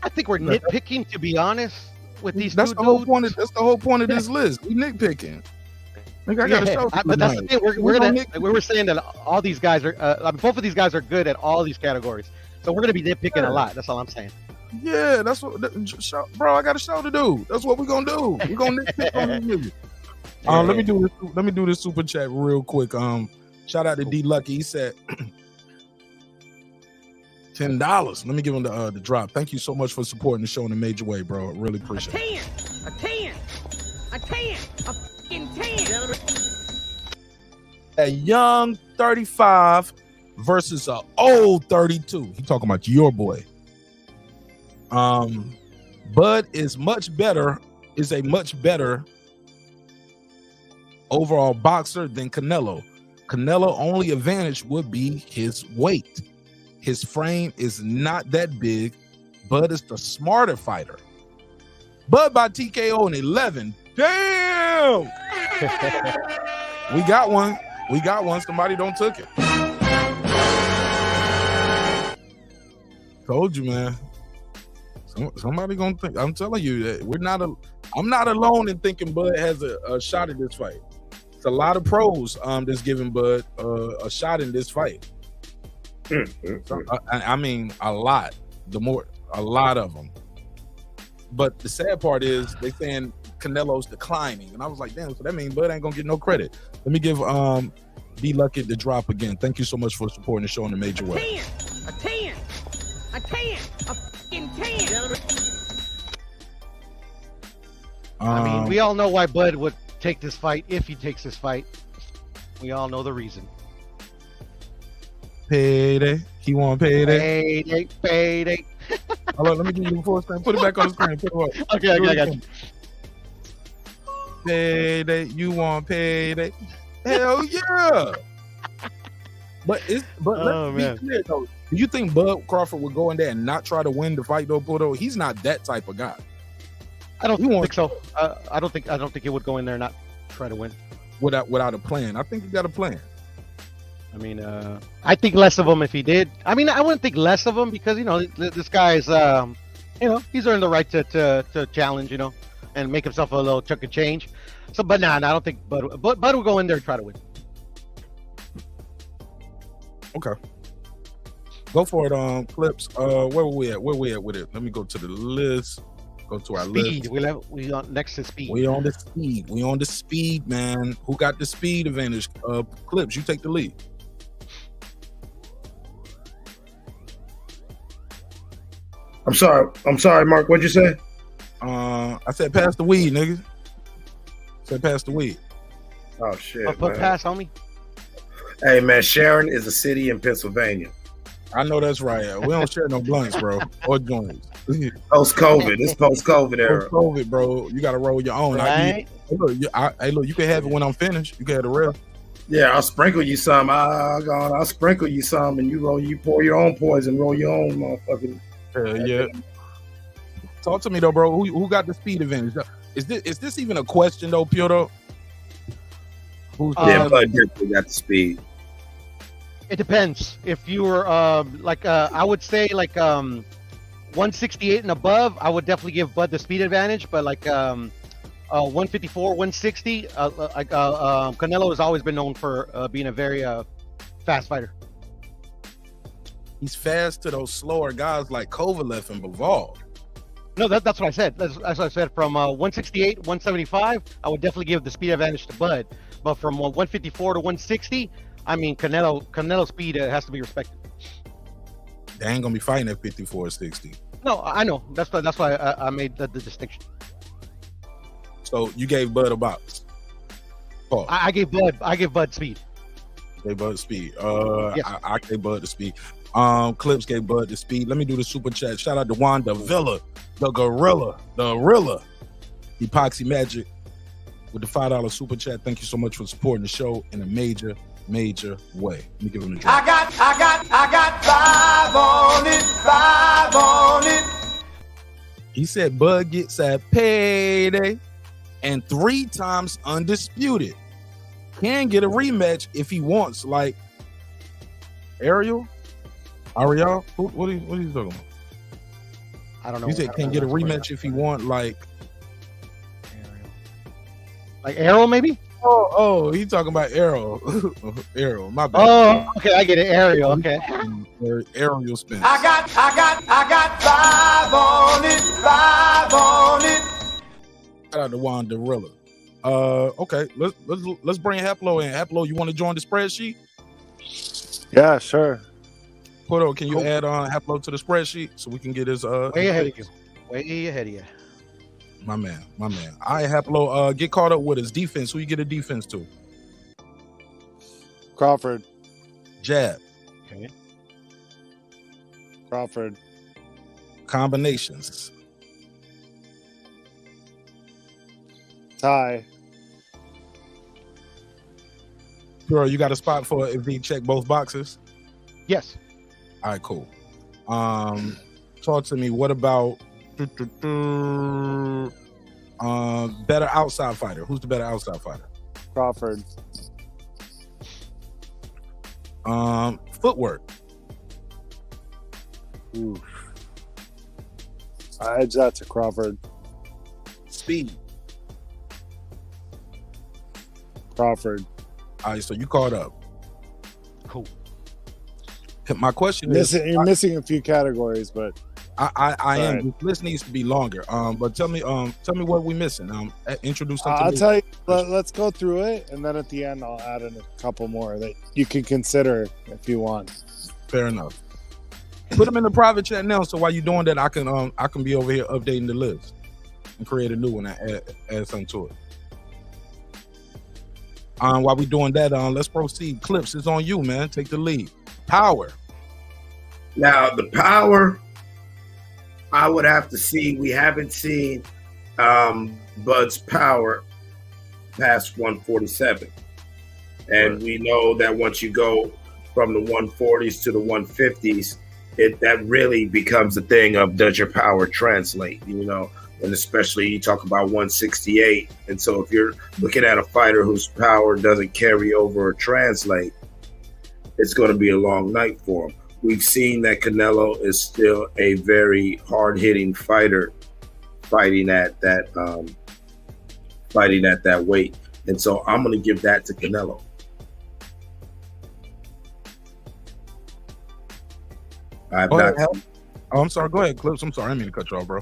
I think we're nitpicking, to be honest, with these that's two the whole dudes. point. That's the whole point of this list. We nitpicking. I gotta show but that's the thing. We were saying that all these guys are, both of these guys are good at all these categories. So we're gonna be nitpicking a lot. That's all I'm saying. Yeah, that's what, bro. I got a show to do. That's what we're gonna do. We're gonna nitpick on you. Let me do this super chat real quick. Shout out to D Lucky. He said $10. Let me give him the drop. Thank you so much for supporting the show in a major way, bro. I really appreciate it. A 10. A fucking 10. A young 35 versus an old 32. He talking about your boy. Bud is a much better overall boxer than Canelo. Canelo only advantage would be his weight. His frame is not that big. Bud is the smarter fighter. Bud by TKO in 11. Damn! We got one. Somebody don't took it. Told you, man. Somebody gonna think. I'm telling you that I'm not alone in thinking Bud has a shot at this fight. It's a lot of pros that's giving Bud a shot in this fight. I mean, a lot of them. But the sad part is they saying Canelo's declining, and I was like, damn. So that means Bud ain't gonna get no credit. Let me give D Lucky the drop again. Thank you so much for supporting the show in a major way. A 10. A 10. A fucking 10. I mean, we all know why Bud would take this fight if he takes this fight. We all know the reason. Payday. He want payday. Payday. Hold on, let me give you the full screen. Put it back on the screen. Put it up. Okay, I got you. Payday. You want payday? Hell yeah. But let's be clear though. Do you think Bud Crawford would go in there and not try to win the fight though, Puto? He's not that type of guy. I don't think so. I don't think he would go in there and not try to win without a plan. I think he got a plan. I mean, I think less of him if he did. I mean, I wouldn't think less of him because this guy's he's earned the right to challenge, and make himself a little chunk of change. So, but I don't think Bud will go in there and try to win. Okay. Go for it, Clips. Where we at with it? Let me go to the list. Go to our speed. list. We on next to speed. We on the speed, man. Who got the speed advantage? Clips, you take the lead. I'm sorry, Mark. What'd you say? I said pass the weed, nigga. Said pass the weed. Oh shit. Put pass, homie. Hey man, Sharon is a city in Pennsylvania. I know that's right. We don't share no blunts, bro, or joints. Post-COVID. It's post-COVID era. Post-COVID, bro. You got to roll your own. Right? Hey, look, you can have it when I'm finished. You can have the rest. Yeah, I'll sprinkle you some. I'll sprinkle you some, and you pour your own poison, roll your own motherfucking. Yeah. Talk to me though, bro. Who got the speed advantage? Is this even a question though, Piotr? Bud definitely got the speed. It depends. If you were I would say 168 and above, I would definitely give Bud the speed advantage. But 154, 160, Canelo has always been known for being a very fast fighter. He's fast to those slower guys like Kovalev and Bivol. No, that's what I said. That's what I said. From 168, 175, I would definitely give the speed advantage to Bud. But from 154 to 160, I mean, Canelo's speed has to be respected. They ain't gonna be fighting at 54 or 60. No, I know. That's why I made the distinction. So you gave Bud a box. Oh. I gave Bud speed. Gave Bud speed. Yes. I gave Bud the speed. Clips gave Bud the speed. Let me do the super chat. Shout out to Wanda Villa, the Gorilla, Epoxy Magic with the $5 super chat. Thank you so much for supporting the show in a major way. Let me give him a drop. I got 5 on it. He said Bud gets a payday and 3 times undisputed. Can get a rematch if he wants, like Ariel? What are you talking about? I don't know. He said can get a rematch if he want, like Errol, maybe? Oh, he talking about Errol. Errol, my bad. Oh, okay, I get it. Ariel, okay. Ariel Spence. I got 5 on it. Shout out to Wanda Rilla. Okay, let's bring Haplo in. Haplo, you want to join the spreadsheet? Yeah, sure. Porto, can you add on Haplo to the spreadsheet so we can get his way ahead of you. Way ahead of you. My man. All right, Haplo, get caught up with his defense. Who you get a defense to? Crawford. Jab. Okay. Crawford. Combinations. Tie. Pure, you got a spot for if he check both boxes? Yes. All right, cool. Talk to me. What about better outside fighter? Who's the better outside fighter? Crawford. Footwork. Ooh. I edge that to Crawford. Speed. Crawford. All right, so you caught up. Cool. My question is, you're missing a few categories, but I am. This list needs to be longer. But tell me what we're missing. Introduce them to I'll me. tell you. Let's go through it, and then at the end, I'll add in a couple more that you can consider if you want. Fair enough. Put them in the private chat now. So while you're doing that, I can be over here updating the list and create a new one and add something to it. While we doing that, let's proceed. Clips, it's on you, man. Take the lead. Power. Now the power, I would have to see. We haven't seen Bud's power past 147, and we know that once you go from the 140s to the 150s, that really becomes a thing of does your power translate, and especially you talk about 168. And so if you're looking at a fighter whose power doesn't carry over or translate, it's going to be a long night for him. We've seen that Canelo is still a very hard-hitting fighter, fighting at that weight, and so I'm going to give that to Canelo. I'm sorry. Go ahead, Clips. I'm sorry. I didn't mean to cut you off, bro.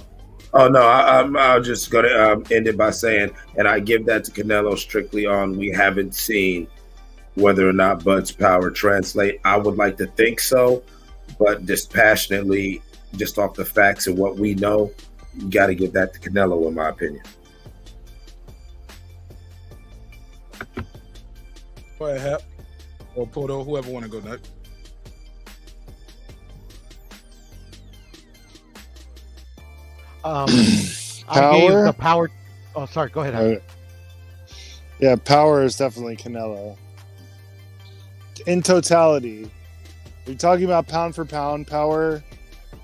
Oh no, I'm just going to end it by saying, and I give that to Canelo strictly on we haven't seen whether or not Bud's power translate. I would like to think so, but dispassionately, just off the facts of what we know, you got to give that to Canelo, in my opinion. Go ahead, Hap. Or Poto, whoever want to go next. I gave the power. Oh, sorry. Go ahead. Yeah, power is definitely Canelo. In totality, we're talking about pound for pound power.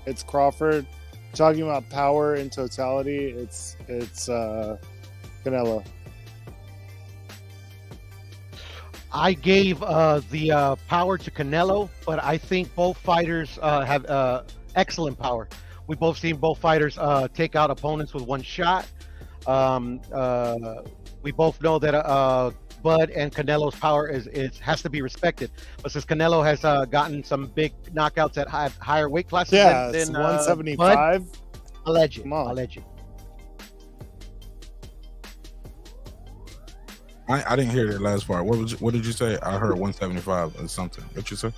It's Crawford. Talking about power in totality, it's Canelo. I gave the power to Canelo, but I think both fighters have excellent power. We both seen both fighters take out opponents with one shot. We both know that Bud and Canelo's power has to be respected. But since Canelo has gotten some big knockouts at higher weight classes than 175. Bud, alleged. I didn't hear that last part. What did you say? I heard 175 or something. What you say?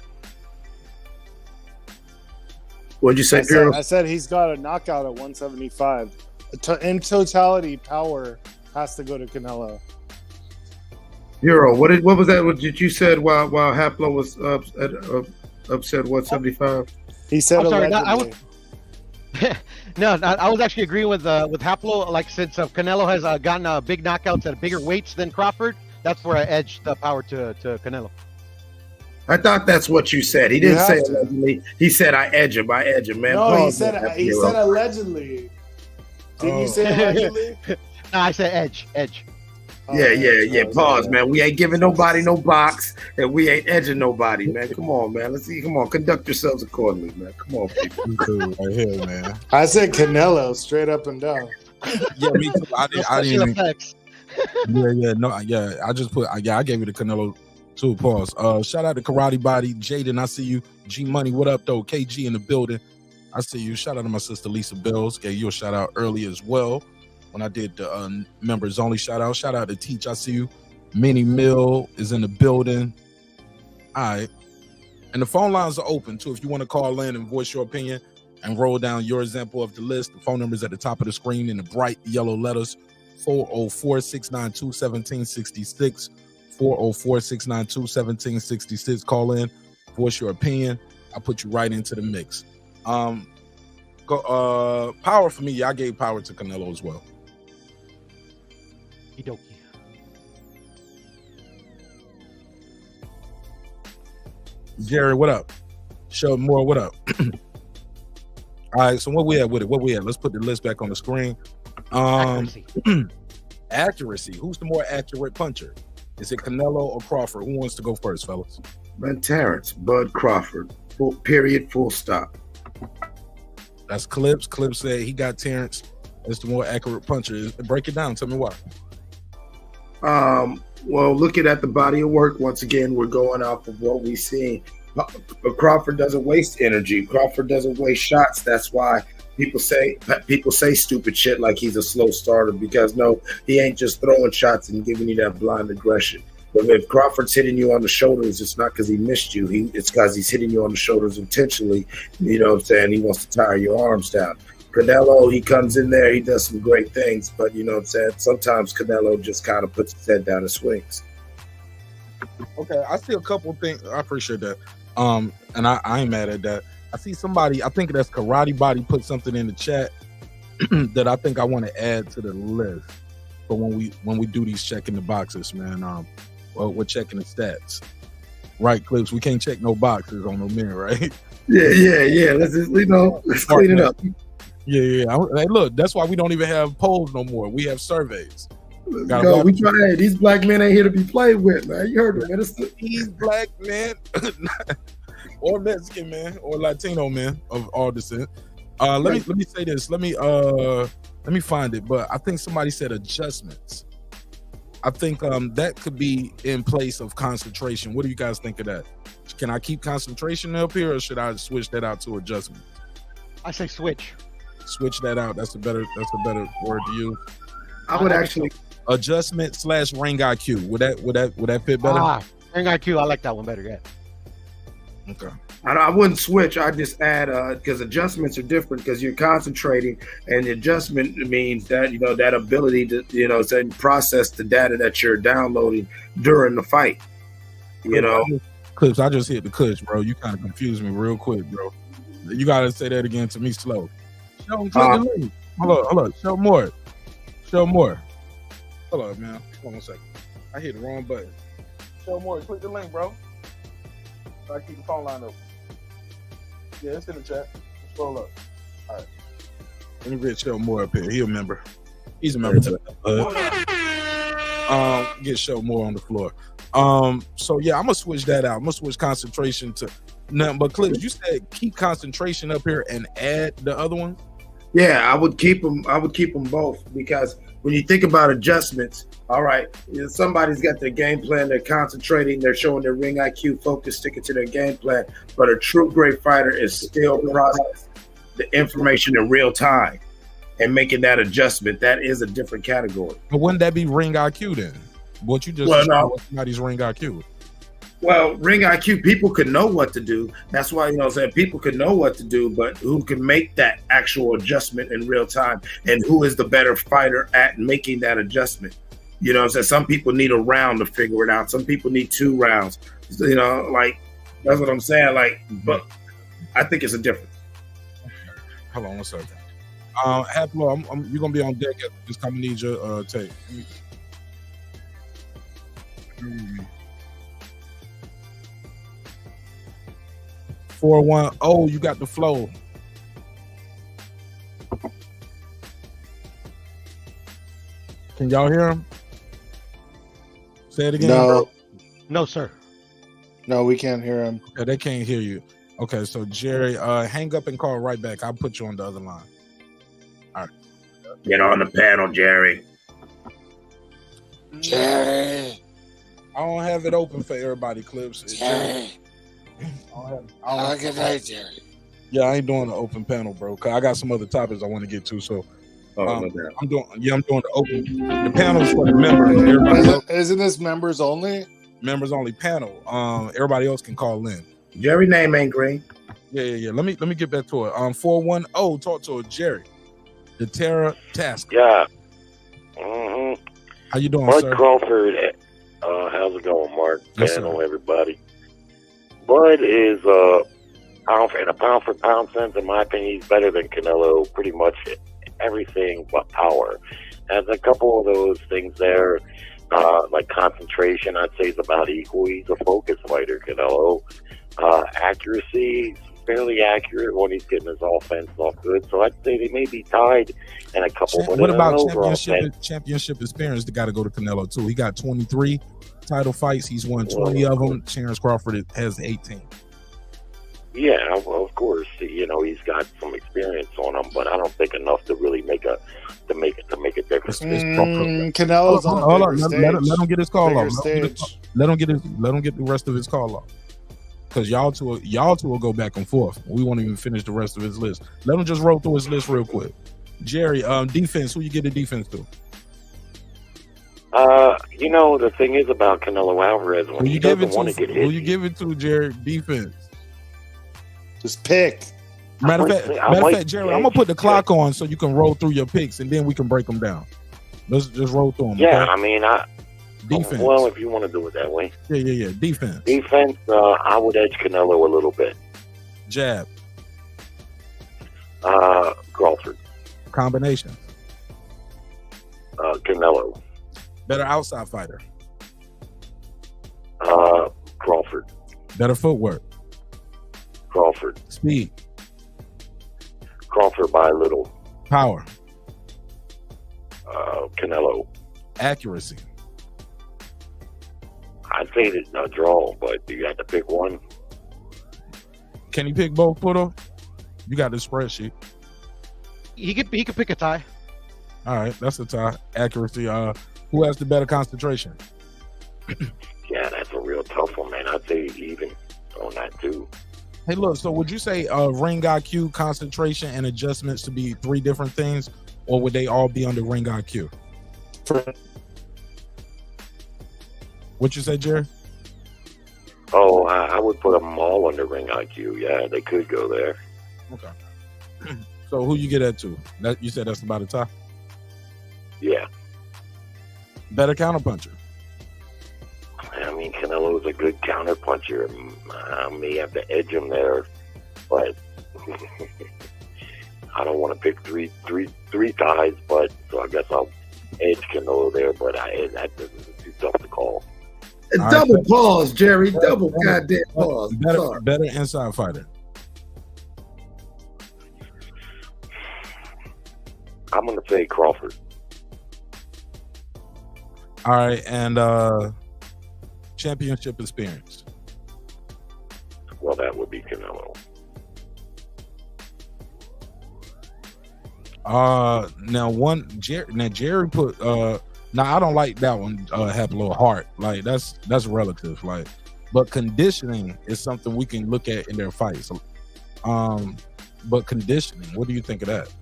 What'd you say, I said he's got a knockout at 175. In totality, power has to go to Canelo. Hero, what was that? What did you said while Haplo was upset 175? He said allegedly. I was actually agreeing with Haplo. Like since Canelo has gotten big knockouts at bigger weights than Crawford, that's where I edged the power to Canelo. I thought that's what you said. He didn't say allegedly. He said I edge him, man. No, he said allegedly. Didn't you say allegedly? No, I said edge. Yeah. Pause, man. We ain't giving nobody no box, and we ain't edging nobody, man. Come on, man. Let's see. Come on, conduct yourselves accordingly, man. Come on, people. Right here, man. I said Canelo straight up and down. Yeah, me too. I didn't. I just put. I gave it to Canelo too. Pause. Shout out to Karate Body, Jaden. I see you. G Money. What up though? KG in the building. I see you. Shout out to my sister Lisa Bills. Gave you a shout out early as well. When I did the members only shout out to Teach. I see you. Minnie Mill is in the building. All right. And the phone lines are open too. If you want to call in and voice your opinion and roll down your example of the list, the phone number is at the top of the screen in the bright yellow letters. 404-692-1766. 404-692-1766. Call in, voice your opinion. I'll put you right into the mix. Power for me. I gave power to Canelo as well. Okie Jerry, what up? Show more, what up? All right, so what we at with it? Let's put the list back on the screen. Accuracy. Who's the more accurate puncher? Is it Canelo or Crawford? Who wants to go first, fellas? Man, Terence, Bud Crawford. Period, full stop. That's Clips. Clips said he got Terence as the more accurate puncher. Break it down. Tell me why. Well, looking at the body of work, once again, we're going off of what we see. Crawford doesn't waste energy. Crawford doesn't waste shots. That's why people say stupid shit like he's a slow starter, because no, he ain't just throwing shots and giving you that blind aggression. If Crawford's hitting you on the shoulders, it's not because he missed you. It's because he's hitting you on the shoulders intentionally. You know what I'm saying? He wants to tire your arms down. Canelo, he comes in there, he does some great things, but you know what I'm saying? Sometimes Canelo just kind of puts his head down and swings. Okay, I see a couple things. I appreciate that. And I ain't mad at that. I see somebody, I think that's Karate Body, put something in the chat that I think I want to add to the list. But when we do these checking the boxes, man, well, we're checking the stats. Right, Clips? We can't check no boxes on no men, right? Yeah. Let's clean it up. Yeah. Hey, look, that's why we don't even have polls no more. We have surveys. Go, we try. Hey, these black men ain't here to be played with, man. You heard me. These black men, or Mexican men, or Latino men of all descent. Let me say this. Let me find it. But I think somebody said adjustments. I think that could be in place of concentration. What do you guys think of that? Can I keep concentration up here, or should I switch that out to adjustment? I say switch. Switch that out. That's a better word to use. I would actually adjustment / ring IQ. Would that fit better? Ring IQ. I like that one better. Yeah. Okay. I wouldn't switch. I just add because adjustments are different because you're concentrating, and the adjustment means that that ability to process the data that you're downloading during the fight. Clips. I just hit the cush, bro. You kind of confused me real quick, bro. You gotta say that again to me slow. Hold on. Show more. Hold on, man. Hold on a second. I hit the wrong button. Show more. Click the link, bro. So I keep the phone line open. Yeah, it's in the chat. Scroll up. All right. Let me get Show More up here. He's a member. He's a member to the get Show More on the floor. So yeah, I'm gonna switch that out. I'm gonna switch concentration to nothing but Clips. You said keep concentration up here and add the other one. Yeah, I would keep them. I would keep them both because when you think about adjustments, all right, somebody's got their game plan. They're concentrating. They're showing their ring IQ, focus, sticking to their game plan. But a true great fighter is still processing the information in real time and making that adjustment. That is a different category. But wouldn't that be ring IQ then? What you just described somebody's ring IQ. Well, ring IQ, people could know what to do. That's why, people could know what to do, but who can make that actual adjustment in real time and who is the better fighter at making that adjustment? Some people need a round to figure it out. Some people need 2 rounds. That's what I'm saying. But I think it's a difference. Hold on one second. Haplo, you're going to be on deck at this time. I need your tape. 410, you got the flow. Can y'all hear him? Say it again. No, sir. No, we can't hear him. Okay, they can't hear you. Okay, so Jerry, hang up and call right back. I'll put you on the other line. All right. Get on the panel, Jerry. Jerry. I don't have it open for everybody, Clips. Jerry. Good night, Jerry. Yeah, I ain't doing the open panel, bro. Cause I got some other topics I want to get to. So I'm doing the open. The panel's for the members. Isn't this members only? Members only panel. Everybody else can call in. Jerry name ain't green. Yeah. Let me get back to it. 410, talk to it, Jerry. The Terra Task. Yeah. How you doing, Mark sir? Crawford. How's it going, Mark? Panel, everybody. Bud is in a pound for pound sense, in my opinion, he's better than Canelo. Pretty much everything but power. Has a couple of those things there, like concentration. I'd say is about equal. He's a focus fighter, Canelo. Accuracy, fairly accurate when he's getting his offense off good. So I'd say they may be tied in a couple. What about championship experience? They got to go to Canelo too. He got 23 title fights. He's won 20 of them. Terence Crawford has 18. Yeah, well, of course. He's got some experience on him, but I don't think enough to really make a difference. Canelo's on a bigger stage. Let him get his call off. Stage. Let him get the rest of his call off. Because y'all two will go back and forth. We won't even finish the rest of his list. Let him just roll through his list real quick. Jerry, defense. Who you get the defense to? You know, the thing is about Canelo Alvarez, when he doesn't want to get hit. Who you give it to, Jared? Defense. Just pick. Matter of fact, Jared, I'm gonna put the clock on so you can roll through your picks, and then we can break them down. Let's just roll through them. Yeah, okay? I mean, defense. Well, if you want to do it that way. Yeah. Defense. Defense, I would edge Canelo a little bit. Jab. Crawford. Combination. Canelo. Better outside fighter. Crawford. Better footwork. Crawford. Speed. Crawford by a little. Power. Canelo. Accuracy. I'd say it's a draw, but you have to pick one. Can you pick both, Puto? You got the spreadsheet. He could pick a tie. All right, that's a tie. Accuracy. Who has the better concentration? Yeah, that's a real tough one, man. I'd say even on that too. Hey, look. So, would you say ring IQ, concentration, and adjustments to be three different things, or would they all be under ring IQ? What you say, Jerry? Oh, I would put them all under ring IQ. Yeah, they could go there. Okay. So, who you get that to? That you said that's about a tie. Yeah. Better counterpuncher. I mean, Canelo's a good counterpuncher. I may have to edge him there, but I don't want to pick three ties. But so I guess I'll edge Canelo there. But that's too tough to call. Double pause, Jerry. Double goddamn pause. Better inside fighter. I'm gonna say Crawford. All right, and championship experience. Well, that would be Canelo. Now Jerry put I don't like that one. Have a little heart, like that's relative, like, but conditioning is something we can look at in their fights. But conditioning, what do you think of that?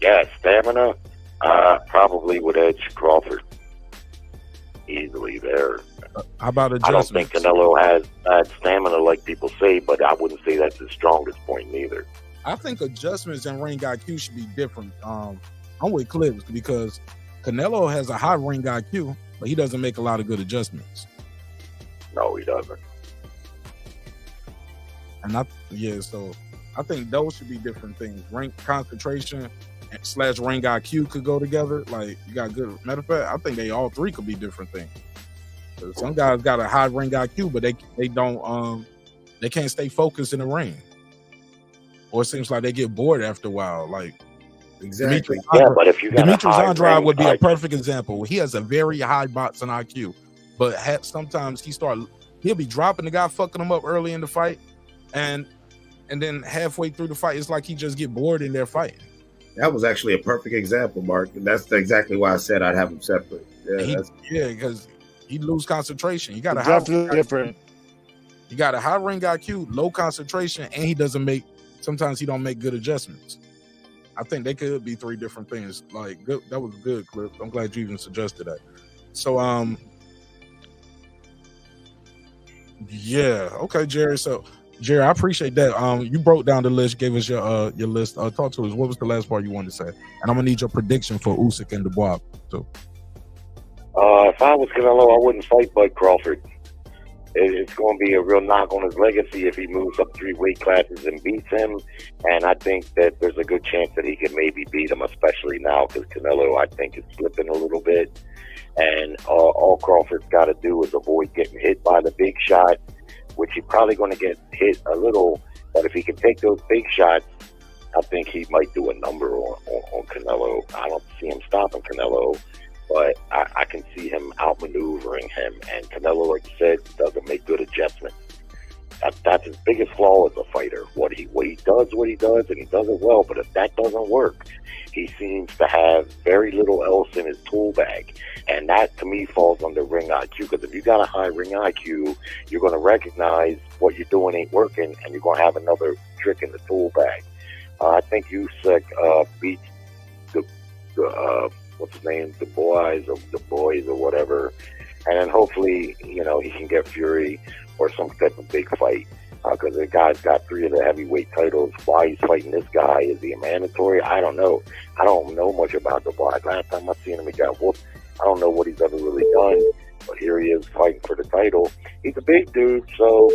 Yeah, stamina. Probably would edge Crawford easily there. How about I adjustments? don't think Canelo has stamina like people say, but I wouldn't say that's his strongest point neither. I think adjustments and ring IQ should be different. I'm with Clips because Canelo has a high ring IQ, but he doesn't make a lot of good adjustments. No, he doesn't. And so I think those should be different things. Ring concentration / ring IQ could go together. Like, you got good. Matter of fact, I think they all three could be different things. Some guys got a high ring IQ, but they don't they can't stay focused in the ring. Or it seems like they get bored after a while. Like, exactly. But if you got Demetrius a high Andrade would be a ring perfect example. He has a very high boxing IQ, but sometimes he'll be dropping the guy, fucking him up early in the fight, and then halfway through the fight, it's like he just get bored in their fighting. That was actually a perfect example, Mark. That's exactly why I said I'd have them separate. Yeah, because he lose concentration. You got a definitely different. You got a high ring IQ, low concentration, and sometimes he don't make good adjustments. I think they could be three different things. Like, good, that was a good clip. I'm glad you even suggested that. So, yeah, okay, Jerry. So, Jerry, I appreciate that. You broke down the list, gave us your list. Talk to us. What was the last part you wanted to say? And I'm gonna need your prediction for Usyk and Dubois. So, if I was Canelo, I wouldn't fight Bud Crawford. It's going to be a real knock on his legacy if he moves up 3 weight classes and beats him. And I think that there's a good chance that he could maybe beat him, especially now because Canelo, I think, is slipping a little bit. And all Crawford's got to do is avoid getting hit by the big shot, which he's probably going to get hit a little. But if he can take those big shots, I think he might do a number on Canelo. I don't see him stopping Canelo, but I can see him outmaneuvering him. And Canelo, like you said, doesn't make good adjustments. That's his biggest flaw as a fighter. What he does, and he does it well. But if that doesn't work, he seems to have very little else in his tool bag. And that, to me, falls under ring IQ. Because if you got a high ring IQ, you're going to recognize what you're doing ain't working, and you're going to have another trick in the tool bag. I think Usyk beats what's his name, Dubois or whatever, and then hopefully, you know, he can get Fury or some type of big fight. Because the guy's got 3 of the heavyweight titles. Why he's fighting this guy? Is he a mandatory? I don't know. I don't know much about Dubois. Last time I seen him, he got whooped. I don't know what he's ever really done. But here he is fighting for the title. He's a big dude, so,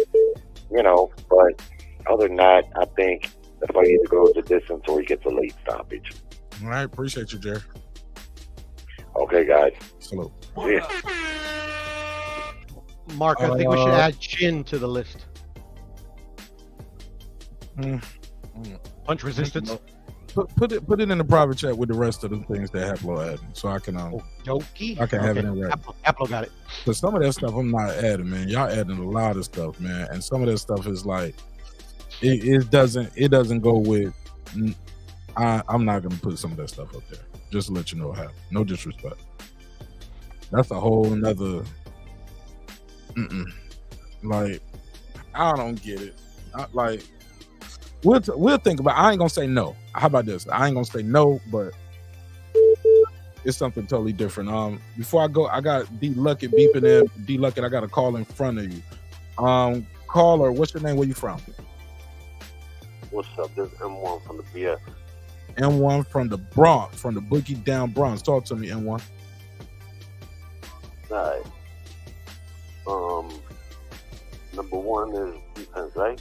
you know, but other than that, I think the fight either goes the distance or he gets a late stoppage. All right, appreciate you, Jerry. Okay, guys. Salute. Yeah. Mark, I think we should add Chin to the list. Punch resistance. Put it in the private chat with the rest of the things that Haplo added, so I can I can have it in there. Haplo got it. But some of that stuff I'm not adding, man. Y'all adding a lot of stuff, man, and some of that stuff is like it doesn't go with. I'm not gonna put some of that stuff up there. Just to let you know, how. No disrespect. That's a whole nother. Like, I don't get it. We'll think about it. I ain't gonna say no. How about this? I ain't gonna say no, but it's something totally different. Before I go, I got D Luckett beeping in. D Luckett, I got a call in front of you. Caller, what's your name? Where you from? What's up? This is M1 from the BF. M1 from the Bronx, from the Boogie Down Bronx. Talk to me, M1. All right. Number 1 is defense, right?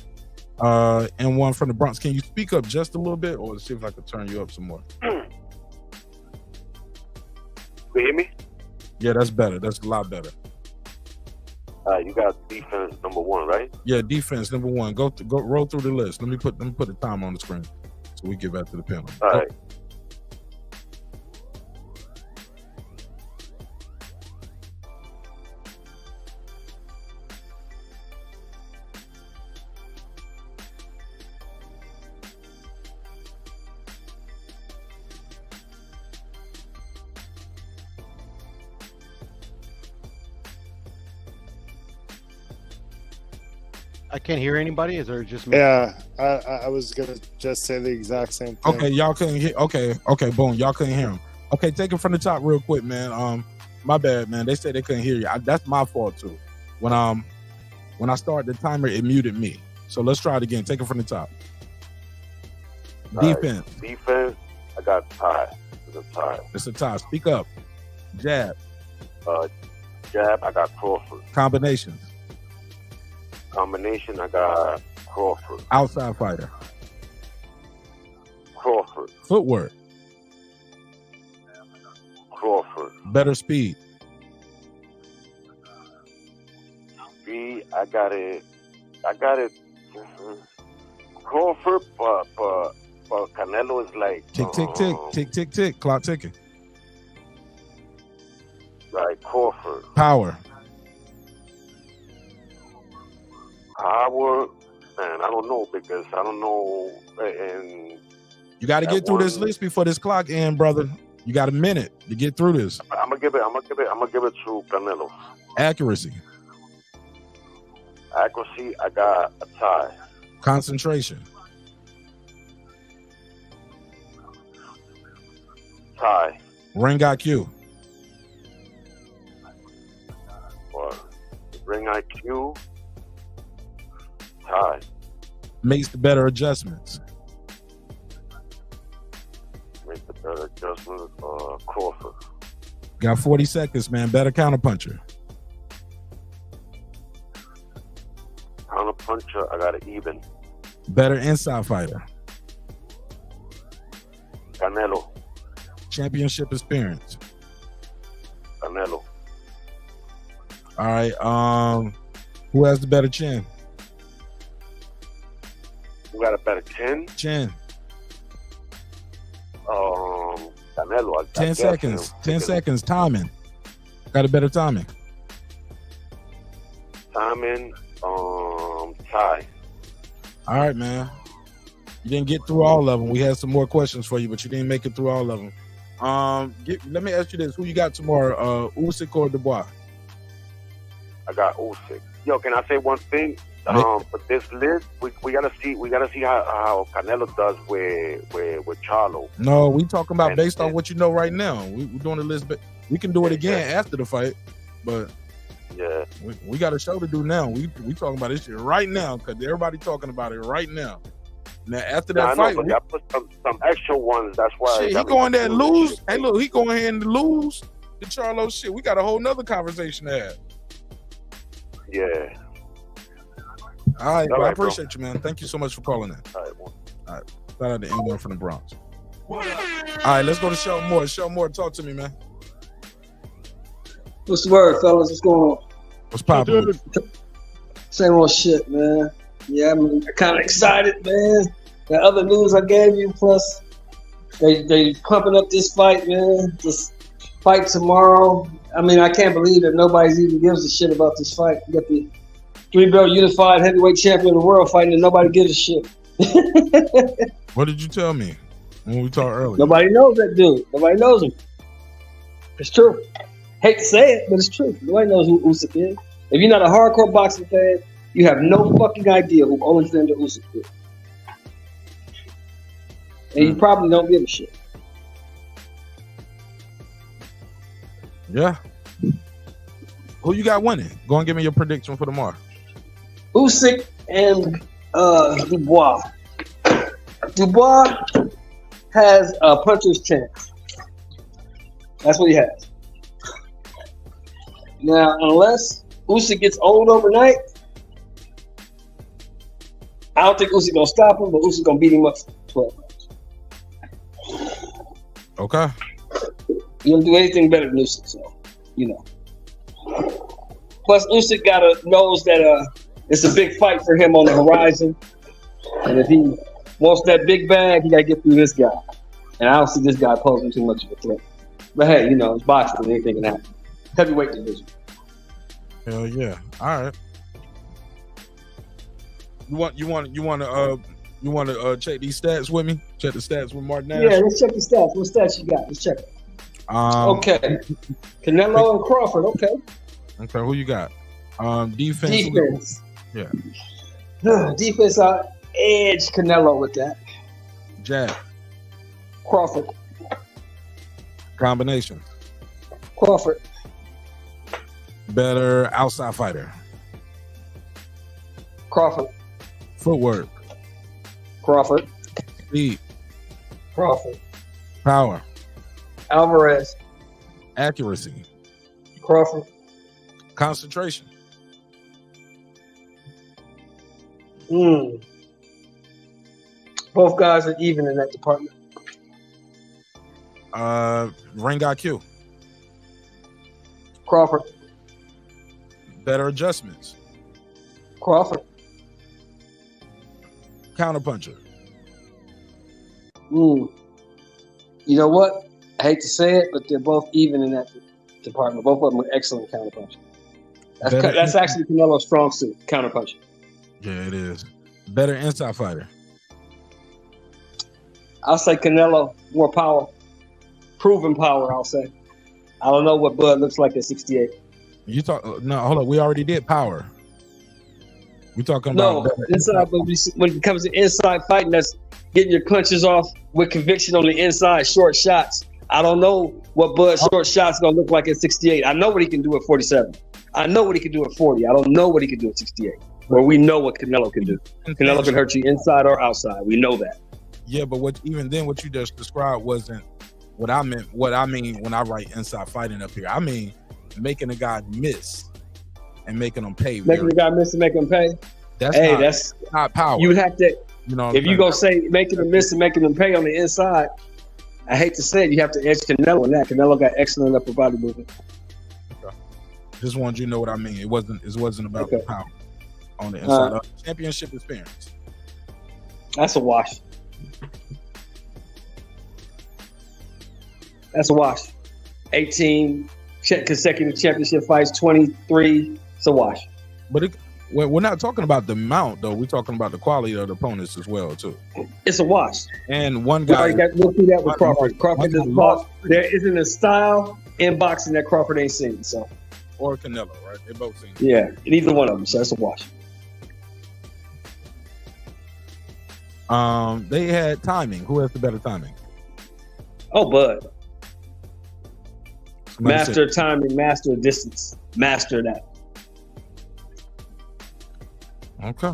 M1 from the Bronx. Can you speak up just a little bit, or see if I can turn you up some more? You hear me? Yeah, that's better. That's a lot better. You got defense number 1, right? Yeah, defense number 1. Go roll through the list. Let me put the time on the screen so we get back to the panel. All right. I can't hear anybody. Is there just me? Yeah, I was gonna just say the exact same thing. Okay, y'all couldn't hear. Okay, boom, y'all couldn't hear him. Okay, take it from the top real quick, man. My bad, man. They said they couldn't hear you. That's my fault too. When I started the timer, it muted me. So let's try it again. Take it from the top. Defense. Right. Defense. I got tie. It's a tie. It's a tie. Speak up. Jab. Jab. I got Crawford. Combinations. Combination. I got Crawford. Outside fighter. Crawford. Footwork. Crawford. Better speed. Speed. I got it. Crawford, but Canelo is like tick. Clock ticking. Right, Crawford. Power. Man, I don't know because I don't know. And you got to get through this list before this clock ends, brother. You got a minute to get through this. I'm gonna give it to Canelo. Accuracy. I got a tie. Concentration. Tie. Ring IQ. Ring IQ. Tie. Makes the better adjustments. Makes the better adjustments. Crawford. Got 40 seconds, man. Better counterpuncher. Counterpuncher. I got an even. Better inside fighter. Canelo. Championship experience. Canelo. All right. Who has the better chin? Who got a better chin? Canelo. 10 seconds. 10 seconds. Timing. Got a better timing. Timing. Tie. All right, man. You didn't get through all of them. We had some more questions for you, but you didn't make it through all of them. Let me ask you this: who you got tomorrow? Usyk or Dubois? I got Usyk. Yo, can I say one thing? But this list, we gotta see how Canelo does with Charlo. No, we talking about based on what you know right now. We're doing the list, but we can do it again after the fight. But yeah, we got a show to do now. We talking about this shit right now because everybody talking about it right now. Now after that fight, I put some extra ones. That's why. Shit, he going there and lose. Hey, look, he going ahead and lose the Charlo shit. We got a whole nother conversation to have. Yeah. All right, All right, I appreciate you, man. Thank you so much for calling in. All right. Shout out to anyone from the Bronx. All right, let's go to Shawn Moore. Shawn Moore, talk to me, man. What's the word, fellas? What's going on? What's poppin'? Same old shit, man. Yeah, I'm kind of excited, man. The other news I gave you, plus they pumping up this fight, man. This fight tomorrow. I mean, I can't believe that nobody's even gives a shit about this fight. You got the 3-belt unified heavyweight champion of the world fighting, and nobody gives a shit. What did you tell me when we talked earlier? Nobody knows that dude. Nobody knows him. It's true. Hate to say it, but it's true. Nobody knows who Usyk is. If you're not a hardcore boxing fan, you have no fucking idea who Oleksandr Usyk is. And you probably don't give a shit. Yeah. Who you got winning? Go and give me your prediction for tomorrow. Usyk and Dubois. Dubois has a puncher's chance. That's what he has. Now, unless Usyk gets old overnight, I don't think Usyk gonna stop him, but Usyk gonna beat him up 12 rounds. Okay. You don't do anything better than Usyk, so you know. Plus, Usyk knows that it's a big fight for him on the horizon, and if he wants that big bag, he gotta get through this guy. And I don't see this guy posing too much of a threat. But hey, you know, it's boxing; anything can happen. Heavyweight division. Hell yeah! All right. You want to check these stats with me? Check the stats with Martin Nash. Yeah, let's check the stats. What stats you got? Let's check it. Okay. Canelo and Crawford. Okay. Okay. Who you got? Defense. Yeah. Defense. I edge Canelo with that. Jab. Crawford. Combination. Crawford. Better outside fighter. Crawford. Footwork. Crawford. Speed. Crawford. Power. Alvarez. Accuracy. Crawford. Concentration. Both guys are even in that department. Ring IQ. Crawford. Better adjustments. Crawford. Counterpuncher. You know what? I hate to say it, but they're both even in that department. Both of them are excellent counterpunchers. That's actually Canelo's strong suit, counterpunching. Yeah, it is. Better inside fighter. I'll say Canelo, more power. Proven power, I'll say. I don't know what Bud looks like at 68. No, hold on. We already did power. We're talking about inside. But when it comes to inside fighting, that's getting your punches off with conviction on the inside, short shots. I don't know what Bud's short shots gonna look like at 68. I know what he can do at 47. I know what he can do at 40. I don't know what he can do at 68. Where we know what Canelo can do. Canelo can hurt you inside or outside. We know that. Yeah, but what you just described wasn't what I meant. What I mean when I write inside fighting up here, I mean making a guy miss and making him pay. Making the guy miss and making him pay. That's not power. You have to. You know, if you go say making him miss and making him pay on the inside, I hate to say it, you have to edge Canelo on that. Canelo got excellent upper body movement. Okay. Just wanted you to know what I mean. It wasn't about the power on the inside. Championship experience. That's a wash. That's a wash. 18 consecutive championship fights, 23. It's a wash. But we're not talking about the amount, though. We're talking about the quality of the opponents as well, too. It's a wash. And one guy. We'll see that with Crawford. Crawford just lost. There isn't a style in boxing that Crawford ain't seen. So or Canelo, right? They both seem. Yeah, neither one of them. So that's a wash. They had timing. Who has the better timing? Oh, Bud. Somebody Master said- of timing, master of distance, master of that. Okay.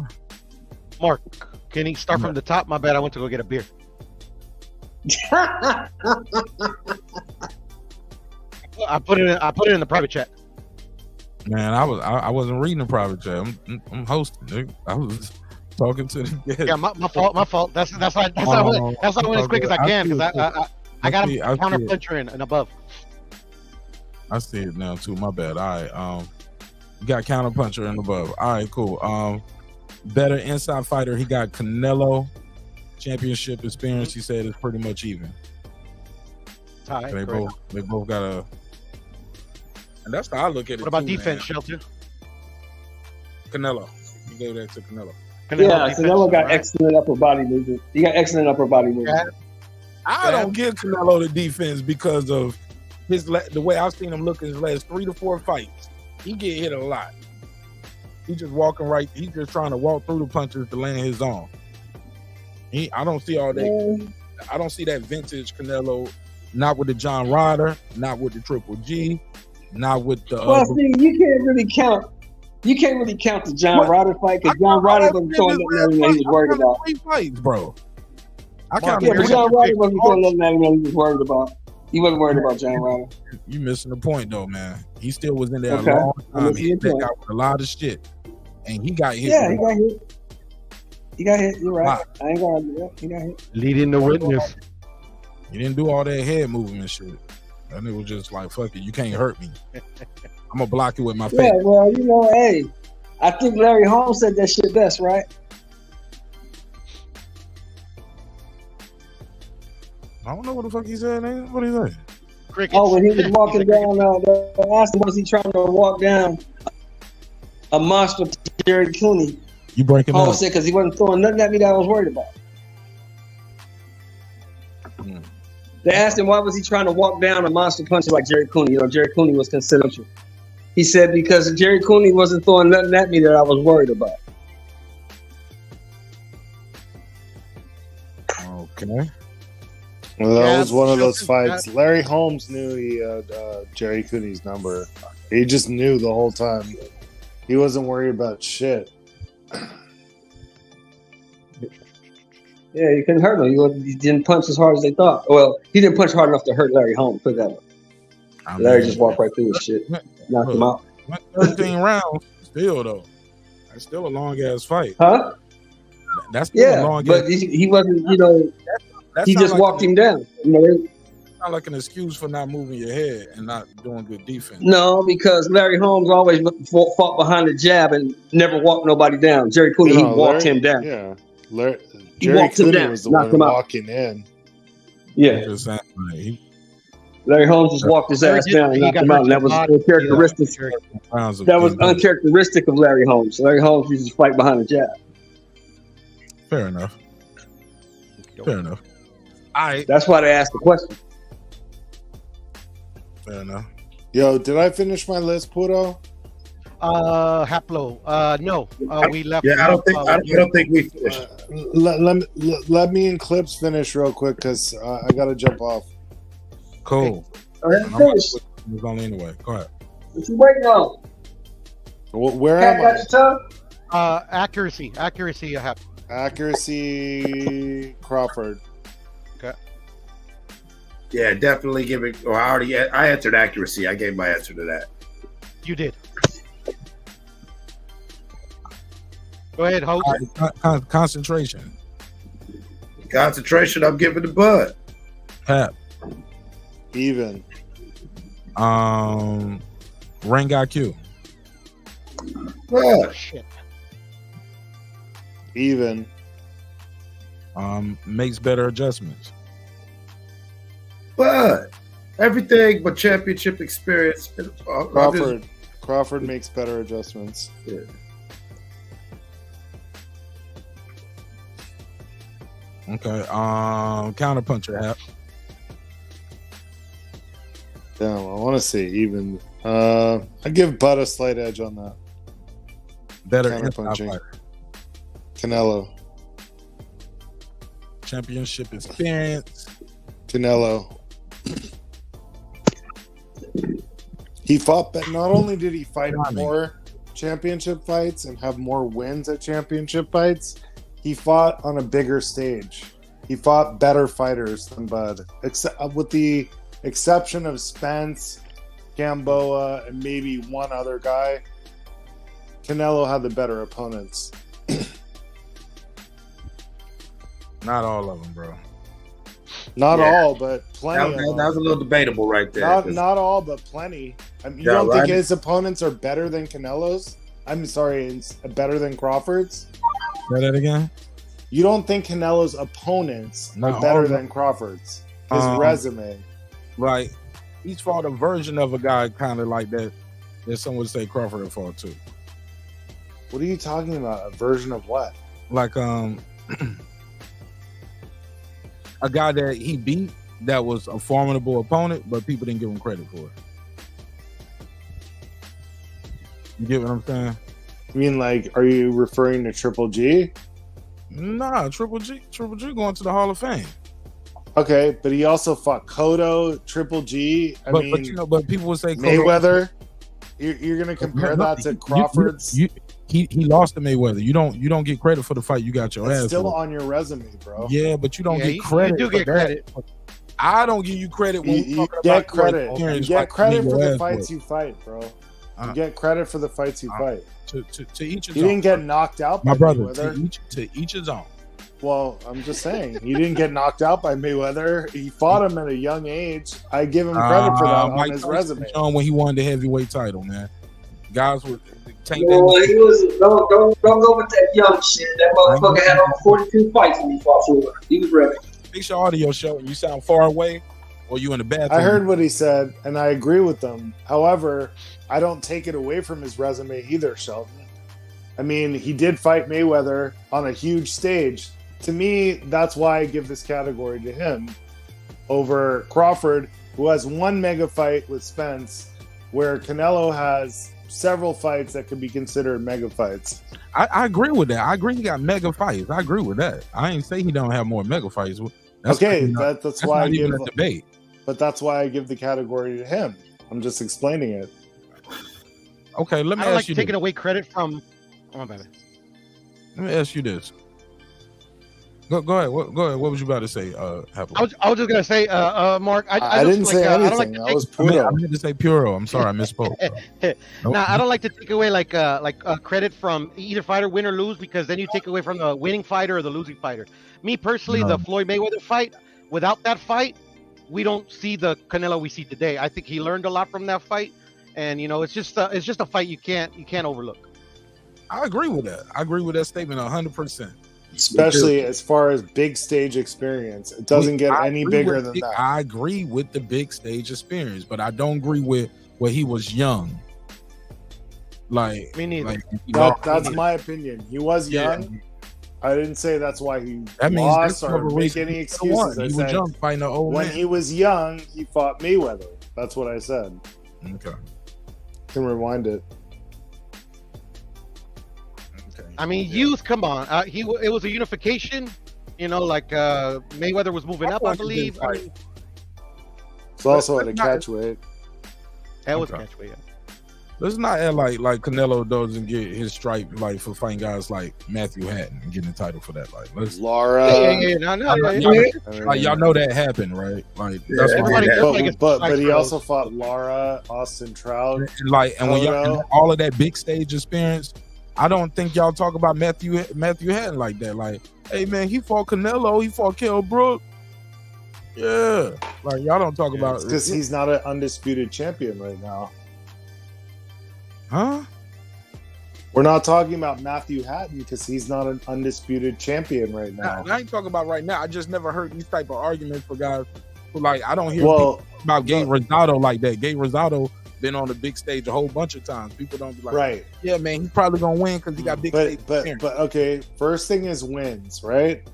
Mark, can he start from the top? My bad. I went to go get a beer. I put it in the private chat. Man, I wasn't reading the private chat. I'm hosting. Nigga. I was talking to the guest. Yeah, my fault. That's why I went as quick as I can because I got him counter puncher in and above. I see it now too. My bad. All right. You got counter puncher and above. All right, cool. Better inside fighter. He got Canelo. Championship experience. He said is pretty much even. Tie, they both got a. And that's how I look at it. What about too, defense, man. Shelter? Canelo. You gave that to Canelo. Yeah, Canelo got excellent upper body movement. He got excellent upper body movement. I don't give Canelo the defense because of the way I've seen him look in his last 3 to 4 fights. He get hit a lot. He just walking right. He's just trying to walk through the punches to land his own. I don't see all that. I don't see that vintage Canelo. Not with the John Ryder. Not with the Triple G. Not with the. Well, see, you can't really count. You can't really count the John Ryder fight because John Ryder wasn't throwing nothing that he was worried about. 3 fights, bro. But John Ryder wasn't throwing nothing that he was worried about. He wasn't worried about John Ryder. You missing the point though, man. He still was in there Okay. a long I'm time. missing He your got point. with a lot of shit, and he got hit. Yeah, he got hit. He got hit. You're right. I ain't gonna argue that. He got hit. Leading the witness. He didn't do all that head movement shit. And it was just like, fuck it, you can't hurt me. I'm gonna block you with my face. Yeah, well, you know, hey, I think Larry Holmes said that shit best, right? I don't know what the fuck he said, man. What did he say? Crickets. Oh, when he was walking down, they asked him, was he trying to walk down a monster Jerry Cooney? You breaking up? Holmes said because he wasn't throwing nothing at me that I was worried about. They asked him why was he trying to walk down a monster puncher like Jerry Cooney. You know, Jerry Cooney was considered. He said because Jerry Cooney wasn't throwing nothing at me that I was worried about. Okay. Well, that was one of those fights. Larry Holmes knew he had Jerry Cooney's number. He just knew the whole time. He wasn't worried about shit. Yeah, he couldn't hurt him. He didn't punch as hard as they thought. Well, he didn't punch hard enough to hurt Larry Holmes. Put it that way. Larry just walked right through his shit, knocked him out. 13 rounds, still though. That's still a long ass fight. Huh? That's still a Yeah, long but he wasn't. You know, he just walked him down. You know, not like an excuse for not moving your head and not doing good defense. no, because Larry Holmes always fought behind the jab and never walked nobody down. Jerry Cooney, he walked him down. Yeah, He Jerry walked him Cooney down, was the knocked one him out. walking in. Yeah, Just saying, like, Larry Holmes just walked his ass down and knocked him out, and that was uncharacteristic. That was uncharacteristic of Larry Holmes. Larry Holmes used to fight behind the jab. Fair enough. Fair enough. That's why they asked the question. Fair enough. Yo, did I finish my list, Puto? Haplo. No. We left. Yeah, I don't think we finished. Let me and Clips finish real quick because I gotta jump off. Cool. All right, finish. Move on anyway. Go ahead. What you waiting on? Where Cat am got I? your tongue? Accuracy. You have. Accuracy, Crawford. Okay. Yeah, definitely give it. Well, I answered accuracy. I gave my answer to that. You did. Go ahead, host. Concentration. Concentration. I'm giving the Bud. Pat. Even. Ring IQ. Bud. Shit. Even. Makes better adjustments. Bud. Everything but championship experience. Crawford makes better adjustments. Yeah. Okay. Counterpuncher app. Damn, I want to say even. I give Bud a slight edge on that. Better counterpunching. Canelo. Championship experience. Canelo. He fought, but not only did he fight more championship fights and have more wins at championship fights, he fought on a bigger stage. He fought better fighters than Bud, with the exception of Spence, Gamboa, and maybe one other guy. Canelo had the better opponents. Not all of them, bro. Not all, but plenty. That was a little debatable right there. Not all, but plenty. I mean, you don't think his opponents are better than Canelo's? I'm sorry, better than Crawford's? Say that again? You don't think Canelo's opponents are better than Crawford's? His resume. Right. He's fought a version of a guy kind of like that some would say Crawford had fought too. What are you talking about? A version of what? Like a guy that he beat that was a formidable opponent, but people didn't give him credit for it. You get what I'm saying? You mean like, are you referring to Triple G? Nah, Triple G going to the Hall of Fame. Okay, but he also fought Cotto, Triple G. But people would say Mayweather. You're going to compare that to Crawford's? He lost to Mayweather. You don't get credit for the fight you got your ass. It's still for. on your resume, bro. Yeah, but you don't get credit. You do get credit. I don't give you credit when you get credit. You get credit for the fights you fight, bro. You get credit for the fights you fight. To each his own. You didn't get knocked out by my brother. Mayweather. To each his own. Well, I'm just saying, he didn't get knocked out by Mayweather. He fought him at a young age. I give him credit for that on his resume. When he won the heavyweight title, man, guys were. He was don't go with that young shit. That motherfucker had over 42 fights when he fought for. He was ready. Fix your audio show. You sound far away, or you in the bathroom. I heard what he said, and I agree with him. However, I don't take it away from his resume either, Shelton. I mean, he did fight Mayweather on a huge stage. To me, that's why I give this category to him over Crawford, who has one mega fight with Spence, where Canelo has several fights that could be considered mega fights. I agree with that. I agree he got mega fights. I agree with that. I ain't say he don't have more mega fights. That's why I give a debate. But that's why I give the category to him. I'm just explaining it. Okay, let me I don't ask like you taking away credit from. Oh my bad. Let me ask you this. Go ahead. Go ahead. What was you about to say? I was just gonna say, Mark. I didn't say anything. I don't like I was Puro. I meant to say Puro. I'm sorry, I misspoke. Nah, I don't like to take away credit from either fighter, win or lose, because then you take away from the winning fighter or the losing fighter. Me personally, the Floyd Mayweather fight. Without that fight, we don't see the Canelo we see today. I think he learned a lot from that fight, and it's just a fight you can't overlook. I agree with that. I agree with that statement 100%. Especially as far as big stage experience. It doesn't get any bigger than that. I agree with the big stage experience, but I don't agree with where he was young. Like, me neither. That's my opinion. He was young. Yeah. I didn't say that's why he lost or make any excuses. He was young fighting an old man. When he was young, he fought Mayweather. That's what I said. Okay. Can rewind it. I mean, youth. Come on. It was a unification. Mayweather was moving up, I believe. It's also at a catch weight. That was a catch weight. Let's not act like Canelo doesn't get his stripe for fighting guys like Matthew Hatton and getting the title for that. Laura. Y'all know that happened, right? That's but he also fought Laura, Austin Trout, and when y'all all of that big stage experience. I don't think y'all talk about Matthew Hatton like that. Like, hey man, he fought Canelo, he fought Kell Brook. Yeah, y'all don't talk about because he's not an undisputed champion right now. Huh? We're not talking about Matthew Hatton because he's not an undisputed champion right now. I ain't talking about right now. I just never heard these type of arguments for guys who I don't hear people about Gabe Rosado like that. Gabe Rosado been on the big stage a whole bunch of times. People don't be like, right? Yeah, man, he's probably gonna win because he got big stage experience. But okay, first thing is wins, right?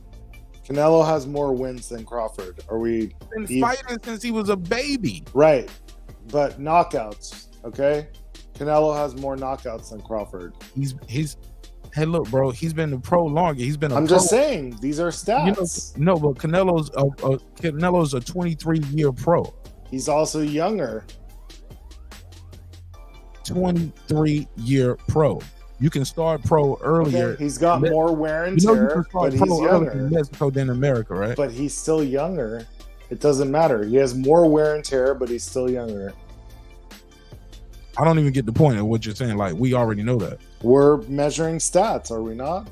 Canelo has more wins than Crawford. Are we been fighting since he was a baby? Right, but knockouts. Okay, Canelo has more knockouts than Crawford. He's. Hey, look, bro. He's been a pro longer. He's been. I'm just saying these are stats. No, but Canelo's a 23-year pro. He's also younger. 23-year pro. You can start pro earlier. Okay, he's got more wear and tear, but he's younger. In Mexico than America, right? But he's still younger. It doesn't matter. He has more wear and tear, but he's still younger. I don't even get the point of what you're saying. Like, we already know that. We're measuring stats, are we not?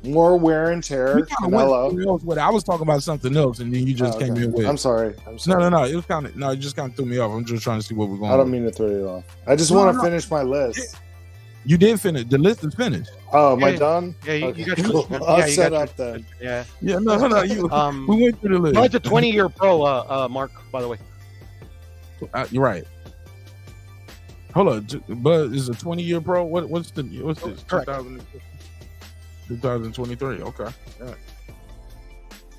More wear and tear. Canelo. I was talking about something else, and then you just came in with. I'm sorry. No. It was it just kind of threw me off. I'm just trying to see what we're going. I don't mean to throw you off. I just want to finish my list. You did finish. The list is finished. Oh, am I done? Yeah, you got cool. I'll set up then. Yeah. Yeah, no. We went through the list. No, it's a 20-year pro, Mark, by the way. You're right. Hold on, but is a 20-year pro? What's this? 2023. Okay. Yeah.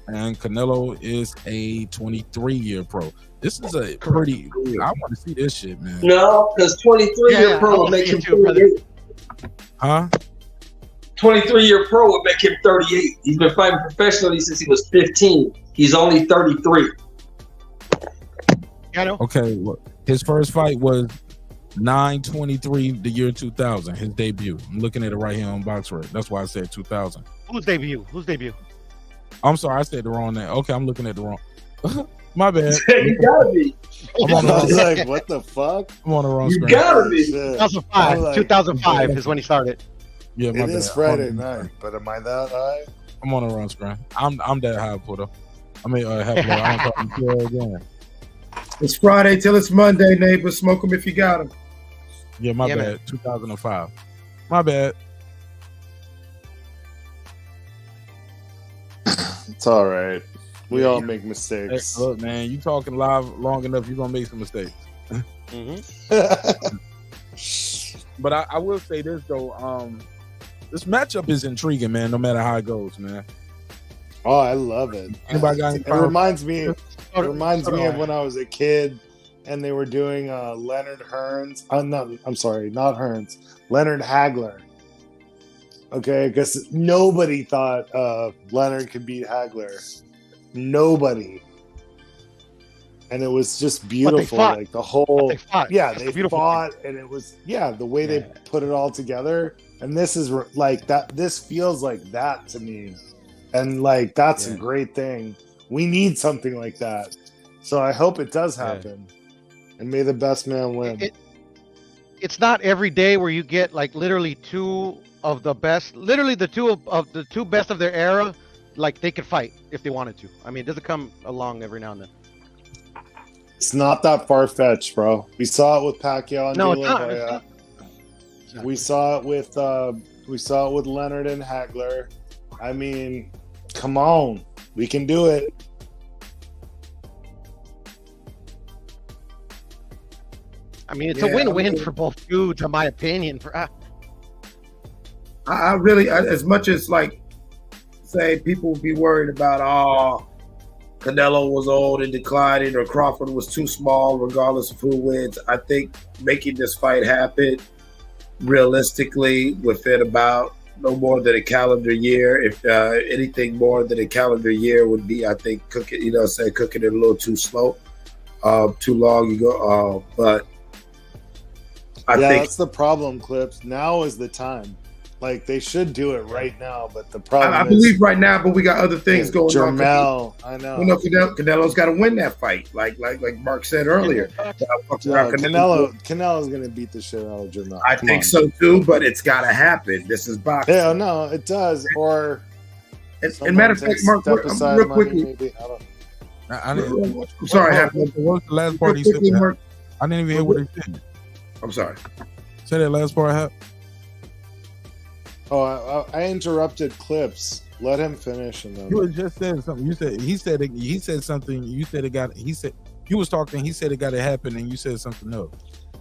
And Canelo is a 23-year pro. This is a pretty. I want to see this shit, man. No, because 23-year pro would make him 38. Huh? 23-year pro would make him 38. He's been fighting professionally since he was 15. He's only 33. Okay, look. His first fight was 9/23 the year 2000. His debut. I'm looking at it right here on BoxRec. That's why I said 2000. Whose debut? I'm sorry, I said the wrong name. Okay, I'm looking at the wrong. My bad. You gotta be. I was like, what the fuck? I'm on the wrong screen. You gotta be. 2005. 2005 is when he started. Yeah, my it bad. is Friday night, but am I that high? I'm on the wrong screen. I'm that high, Puerto. I mean, half low. I don't talk to again. It's Friday till it's Monday, neighbor. Smoke them if you got them. Yeah, my bad. Man. 2005. My bad. It's all right. We all make mistakes. Hey, look, man, you talking live long enough, you're gonna make some mistakes. But I will say this though, this matchup is intriguing, man. No matter how it goes, man. Oh, I love it. Anybody got any It reminds me of when I was a kid and they were doing Leonard Hearns. I'm sorry, not Hearns. Leonard Hagler. Okay, because nobody thought Leonard could beat Hagler. Nobody. And it was just beautiful. Like the whole, they fought, and it was the way they put it all together. And this is like that. This feels like that to me, and like that's a great thing. We need something like that. So I hope it does happen, and may the best man win. It's not every day where you get like literally two of the best, literally the two of the two best of their era. Like they could fight if they wanted to. I mean, it doesn't come along every now and then. It's not that far fetched, bro. We saw it with Pacquiao and De La Hoya. We saw it with Leonard and Hagler. I mean, come on, we can do it. I mean, it's a win-win for both dudes, in my opinion. I really, as much as like, say people would be worried about, Canelo was old and declining, or Crawford was too small, regardless of who wins. I think making this fight happen realistically within about no more than a calendar year, if anything more than a calendar year would be, I think, cooking it a little too slow, too long. But I think that's the problem, Clips. Now is the time. Like they should do it right now, but the problem I believe right now, but we got other things going on. Jermell, I know. You know, Canelo's got to win that fight, like Mark said earlier. Canelo's going to beat the shit out of Jermell. I think so too, but it's got to happen. This is boxing. Yeah, no, it does. Or and matter of fact, Mark, real quickly. I'm sorry. What's the last part he said? I didn't even hear what he said. I'm sorry. Say that last part. Oh, I interrupted Clips. Let him finish. And then you just said something. He said something. You said it got. He said you was talking. He said it got to happen, and you said something else.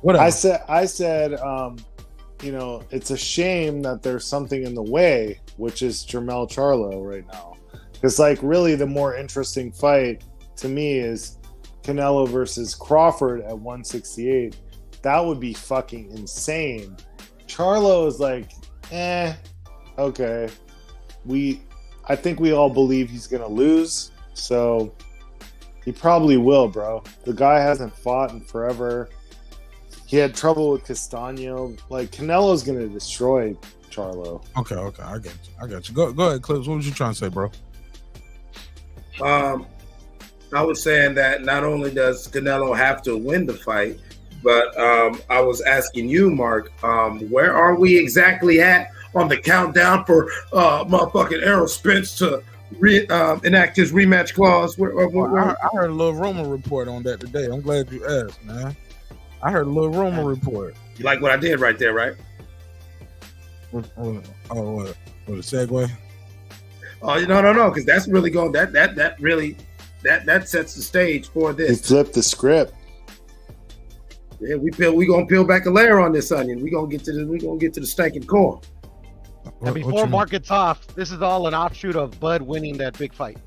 Whatever. I said, you know, it's a shame that there's something in the way, which is Jermell Charlo right now. Because like really, the more interesting fight to me is Canelo versus Crawford at 168. That would be fucking insane. Charlo is like, okay. I think we all believe he's gonna lose, so he probably will, bro. The guy hasn't fought in forever. He had trouble with Castano. Like, Canelo's gonna destroy Charlo. Okay, I got you. Go ahead, Clips. What was you trying to say, bro? I was saying that not only does Canelo have to win the fight, but I was asking you, Mark, where are we exactly at on the countdown for motherfucking Errol Spence to enact his rematch clause? I heard a little rumor report on that today. I'm glad you asked, man. I heard a little rumor report. You like what I did right there, right? What a segue? Oh, no, because that's really going. That really sets the stage for this. He flipped the script. Yeah, we gonna peel back a layer on this onion. We gonna get to the stinking core. And before Mark gets off, this is all an offshoot of Bud winning that big fight.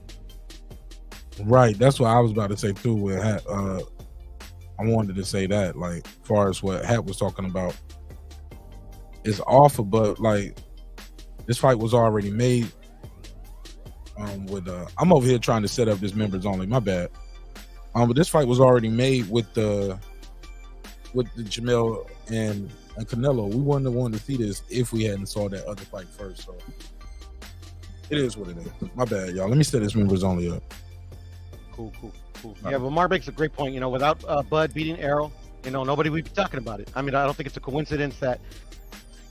Right, that's what I was about to say too. With Hat, I wanted to say that, like, as far as what Hat was talking about, it's awful, but like, this fight was already made. I'm over here trying to set up this members only. My bad. But this fight was already made with the Jamel and Canelo. We wouldn't have wanted to see this if we hadn't saw that other fight first. So it is what it is. My bad, y'all. Let me set this members only up. Cool. Yeah, but Mark makes a great point. Without Bud beating Errol, nobody would be talking about it. I mean, I don't think it's a coincidence that,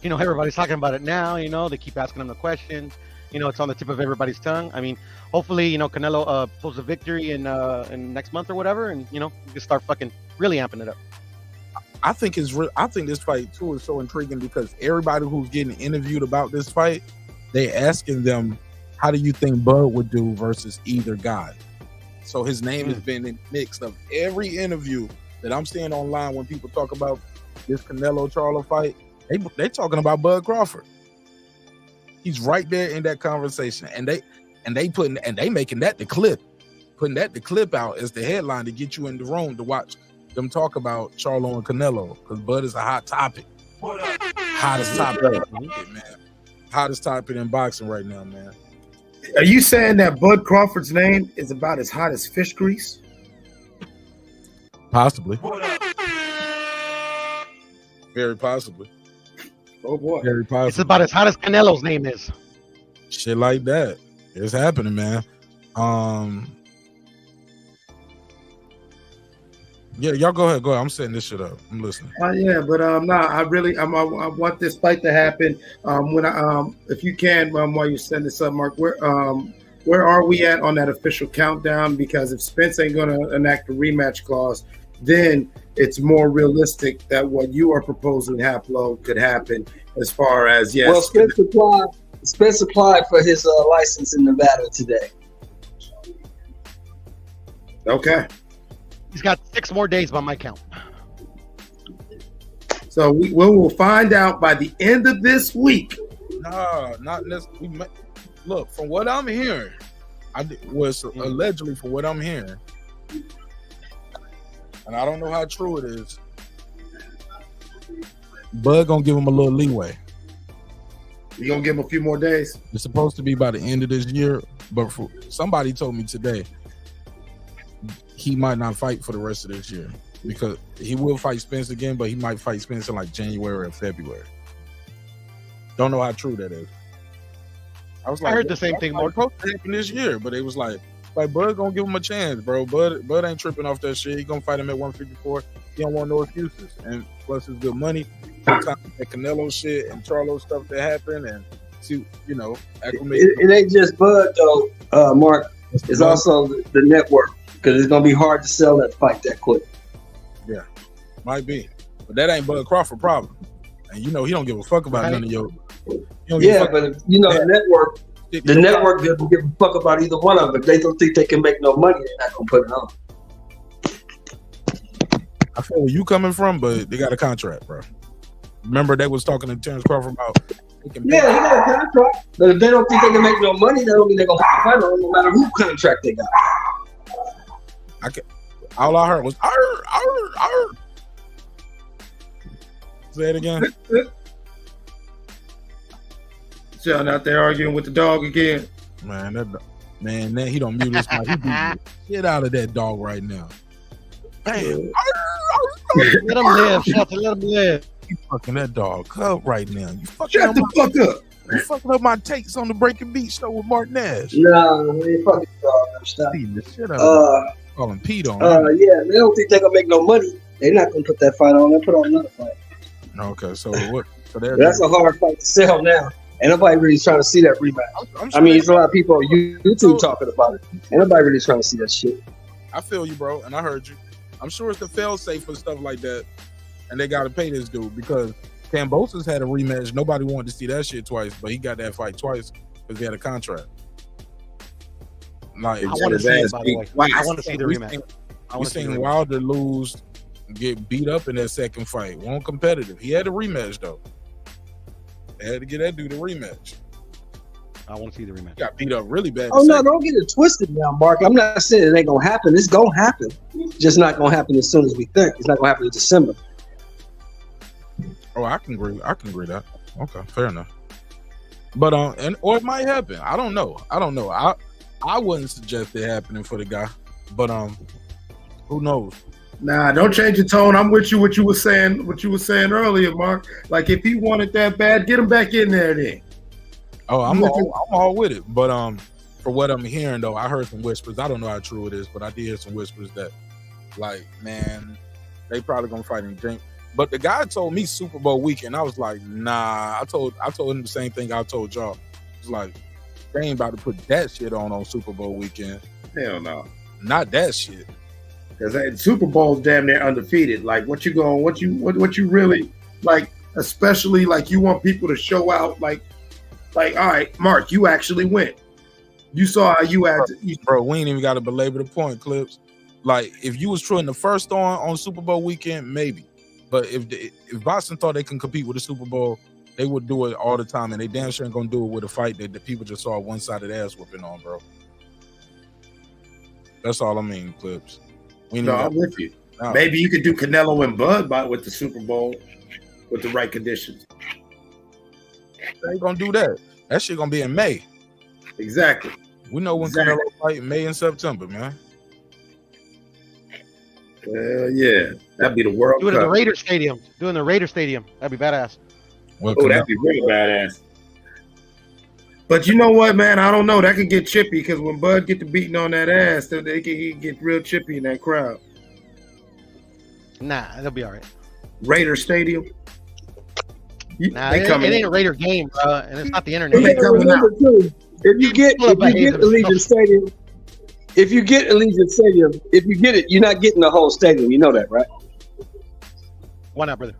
everybody's talking about it now. They keep asking him the questions. It's on the tip of everybody's tongue. I mean, hopefully, Canelo pulls a victory in next month or whatever, and we can start fucking really amping it up. I think this fight too is so intriguing because everybody who's getting interviewed about this fight, they asking them, how do you think Bud would do versus either guy? So his name has been in the mix of every interview that I'm seeing online when people talk about this Canelo Charlo fight. They talking about Bud Crawford. He's right there in that conversation, and they making that the clip, putting that the clip out as the headline to get you in the room to watch them talk about Charlo and Canelo, because Bud is a hot topic. Hottest topic, man. Hottest topic in boxing right now, man. Are you saying that Bud Crawford's name is about as hot as fish grease? Possibly. Very possibly. Oh boy. Very possibly. It's about as hot as Canelo's name is. Shit like that. It's happening, man. Yeah, y'all go ahead. I'm setting this shit up. I'm listening. Yeah, but I want this fight to happen. If you can, while you send this up, Mark, where are we at on that official countdown? Because if Spence ain't gonna enact a rematch clause, then it's more realistic that what you are proposing, Haplo, could happen. As far as well, Spence applied for his license in Nevada today. Okay. He's got 6 more days by my count. So we will find out by the end of this week. No, not necessarily. Look, from what I'm hearing, allegedly from what I'm hearing, and I don't know how true it is, Bud gonna give him a little leeway. You gonna give him a few more days? It's supposed to be by the end of this year, but somebody told me today he might not fight for the rest of this year because he will fight Spence again, but he might fight Spence in like January or February. Don't know how true that is. I heard the same thing. More supposed to happen this year, but it was like Bud gonna give him a chance, bro. Bud ain't tripping off that shit. He gonna fight him at 154. He don't want no excuses, and plus it's good money. Sometimes that Canelo shit and Charlo stuff that happen, and see, it ain't just Bud though, Mark. It's also the network. Because it's going to be hard to sell that fight that quick. Yeah, might be. But that ain't Bud Crawford problem. And he don't give a fuck about none of your... Yeah, but the network doesn't give a fuck about either one of them. If they don't think they can make no money, they're not going to put it on. I feel where you coming from, but they got a contract, bro. Remember they was talking to Terence Crawford about... Yeah, he got a contract. But if they don't think they can make no money, that don't mean they're going to fight on no matter who contract they got. All I heard was arr. Say it again. Sean out there arguing with the dog again. Man, he don't mute his mic. He beat the shit out of that dog right now. Bam. Let him live, Shelton. Let him live. You fucking that dog up right now. You fucking Shut the fuck up. You fucking up my takes on the Breaking Beat show with Mark Nash. Nah, we ain't fucking dog. Stop. Beating the shit out of him. Calling Pete on him. Yeah, they don't think they're gonna make no money. They're not gonna put that fight on. They'll put on another fight. Okay, so what? So that's a hard fight to sell now. Ain't nobody really trying to see that rematch. I mean, there's a lot of people on YouTube talking about it. Ain't nobody really trying to see that shit. I feel you, bro, and I heard you. I'm sure it's the fail-safe for stuff like that, and they got to pay this dude because Kambosos had a rematch. Nobody wanted to see that shit twice, but he got that fight twice because he had a contract. Like, I want to see it, by the way. I want to see the rematch. We seen Wilder lose, get beat up in that second fight. Won't competitive. He had a rematch, though. They had to get that dude a rematch. I want to see the rematch. He got beat up really bad. Oh, no, don't get it twisted now, Mark. I'm not saying it ain't going to happen. It's going to happen. Just not going to happen as soon as we think. It's not going to happen in December. Oh, I can agree with that. Okay, fair enough. But or it might happen. I don't know. I wouldn't suggest it happening for the guy. But who knows? Nah, don't change your tone. I'm with you. What you were saying earlier, Mark. Like if he wanted that bad, get him back in there then. Oh, I'm all with it. But for what I'm hearing though, I heard some whispers. I don't know how true it is, but I did hear some whispers that, like, man, they probably gonna fight in drink. But the guy told me Super Bowl weekend. I was like, nah. I told him the same thing I told y'all. It's like they ain't about to put that shit on Super Bowl weekend. Hell no, not that shit. Because Super Bowl's damn near undefeated. Like what you really like, especially like you want people to show out like all right, Mark, you actually went. You saw how you had bro, we ain't even got to belabor the point, Clips. Like if you was true in the first on Super Bowl weekend, maybe. But if Boston thought they can compete with the Super Bowl, they would do it all the time, and they damn sure ain't gonna do it with a fight that the people just saw a one-sided ass whooping on, bro. That's all I mean, Clips. No, I'm with you. No. Maybe you could do Canelo and Bud with the Super Bowl with the right conditions. They ain't gonna do that. That shit gonna be in May. Exactly. We know when Canelo fight in May and September, man. Yeah, that'd be the World Cup. Do it in the Raider Stadium. That'd be badass. That'd be real badass. But you know what, man? I don't know. That could get chippy because when Bud get to beating on that ass, they can get real chippy in that crowd. Nah, they'll be all right. Raider Stadium. Nah, it ain't a Raider game, bro, and it's not the internet. If you get Allegiant Stadium, if you get it, you're not getting the whole stadium. You know that, right? Why not, brother?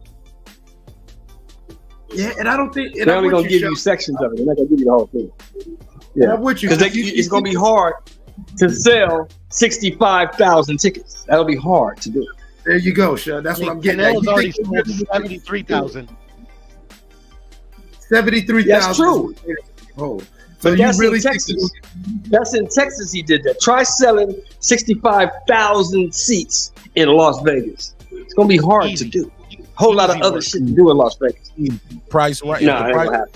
Yeah, and I don't think they're only gonna give you sections of it. They're not gonna give you the whole thing. Yeah, because it's gonna be hard to sell 65,000 tickets. That'll be hard to do. There you go, Sean. That's what I'm getting at. Canelo's already sold 73,000. 73,000. That's true. Oh, so you really in Texas? That's in Texas. He did that. Try selling 65,000 seats in Las Vegas. It's gonna be hard to do. Whole lot of other shit to do in Las Vegas. Price right? No, ain't gonna happen.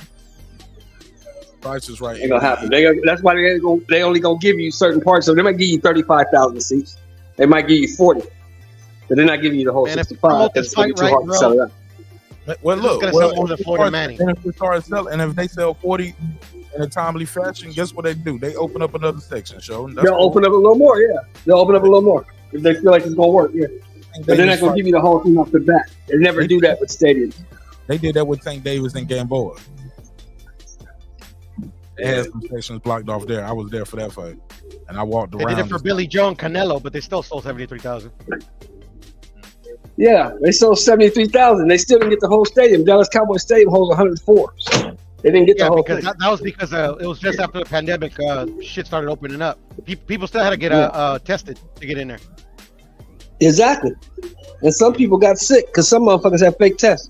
Price is right. Ain't gonna happen. That's why they only gonna give you certain parts. So they might give you 35,000 seats. They might give you 40, but they're not giving you the whole 65. Because it's gonna be too hard to sell it out. Well, look, it's gonna sell more than 40 Manning. And if they sell 40 in a timely fashion, guess what they do? They open up another section, show. They'll open up a little more, yeah. They'll open up a little more if they feel like it's gonna work, yeah. But they're not gonna give you the whole thing off the bat. They never do that with stadiums. They did that with St. Davis and Gamboa. They had some sections blocked off there. I was there for that fight, and I walked around. They did it for Billy Joe and Canelo, but they still sold 73,000. Yeah, they sold 73,000. They still didn't get the whole stadium. Dallas Cowboys Stadium holds 104. So they didn't get the whole thing. That was because it was just after the pandemic. Shit started opening up. People still had to get tested to get in there. Exactly. And some people got sick because some motherfuckers have fake tests.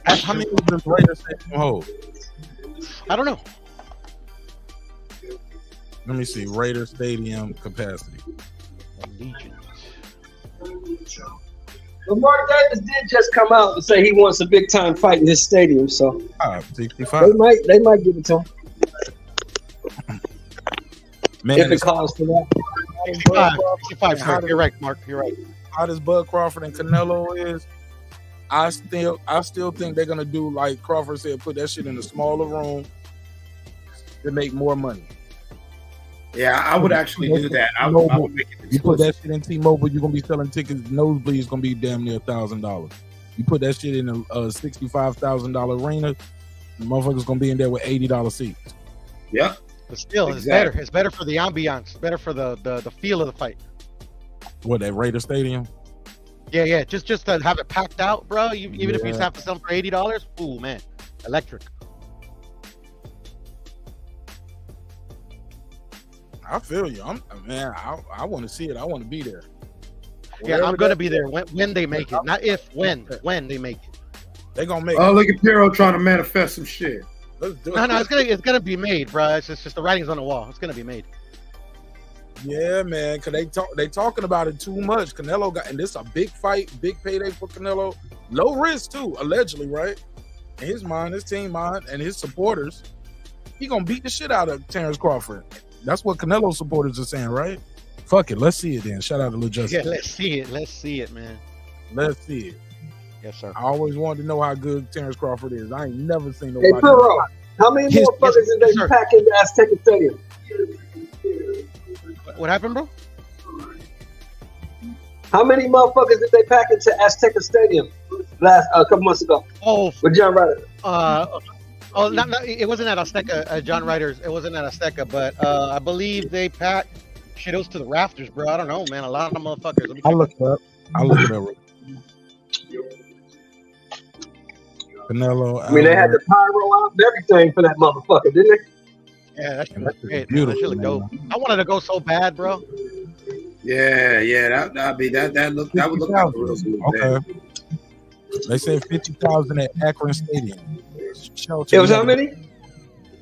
How many of the Raiders Stadium hold? I don't know. Let me see. Raider Stadium capacity. But Mark Davis did just come out and say he wants a big time fight in his stadium, so 65. they might give it to him. Man, if it calls for that. 65. You're right, Mark. You're right. How does Bud Crawford and Canelo is? I still think they're gonna do like Crawford said, put that shit in a smaller room to make more money. Yeah, I would actually do that. I would make it exclusive. You put that shit in T-Mobile, you're gonna be selling tickets. Nosebleed is gonna be damn near $1,000. You put that shit in a $65,000 arena, the motherfuckers gonna be in there with $80 seats. Yeah, but still, exactly. It's better. It's better for the ambiance. It's better for the feel of the fight. What, that Raider Stadium? Yeah. Just to have it packed out, bro. Even if you just have to sell them for $80, ooh man, electric. I feel you. I want to see it. I want to be there. Yeah, I'm gonna be there when they make it, not if. When they make it. They gonna make. Oh, look at Piero trying to manifest some shit. Let's do No, it's gonna be made, bro. It's just the writing's on the wall. It's gonna be made. Yeah, man, cause they talking about it too much. Canelo got, and this is a big fight, big payday for Canelo. Low risk too, allegedly, right? In his mind, his team mind, and his supporters, he gonna beat the shit out of Terence Crawford. That's what Canelo supporters are saying, right? Fuck it, let's see it then. Shout out to Lil Justin. Yeah, let's see it, man. Let's see it. Yes, sir. I always wanted to know how good Terence Crawford is. I ain't never seen nobody. Hey, Puro, how many motherfuckers did they pack into Azteca Stadium? What happened, bro? How many motherfuckers did they pack into Azteca Stadium last a couple months ago? Oh, with John Ryder. It wasn't at Azteca, John Ryder's. It wasn't at Azteca, but I believe they packed shit. It was to the rafters, bro. I don't know, man. A lot of them motherfuckers. I'll look it up. Canelo. I mean, they had the pyro out and everything for that motherfucker, didn't they? Yeah, that's great. Beautiful. That shit looked dope. I wanted to go so bad, bro. Yeah, that would look like a real smooth okay. They said 50,000 at Akron Stadium. It was how many?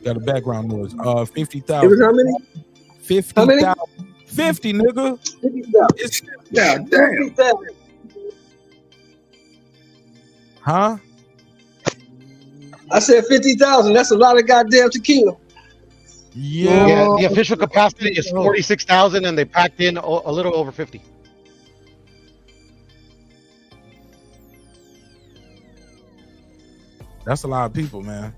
Got a background noise. 50,000. It was how many? 50,000. 50, nigga. 50,000. Yeah, damn. 50,000. Huh? I said 50,000. That's a lot of goddamn tequila. Yeah, the official capacity is 46,000, and they packed in a little over 50. That's a lot of people, man.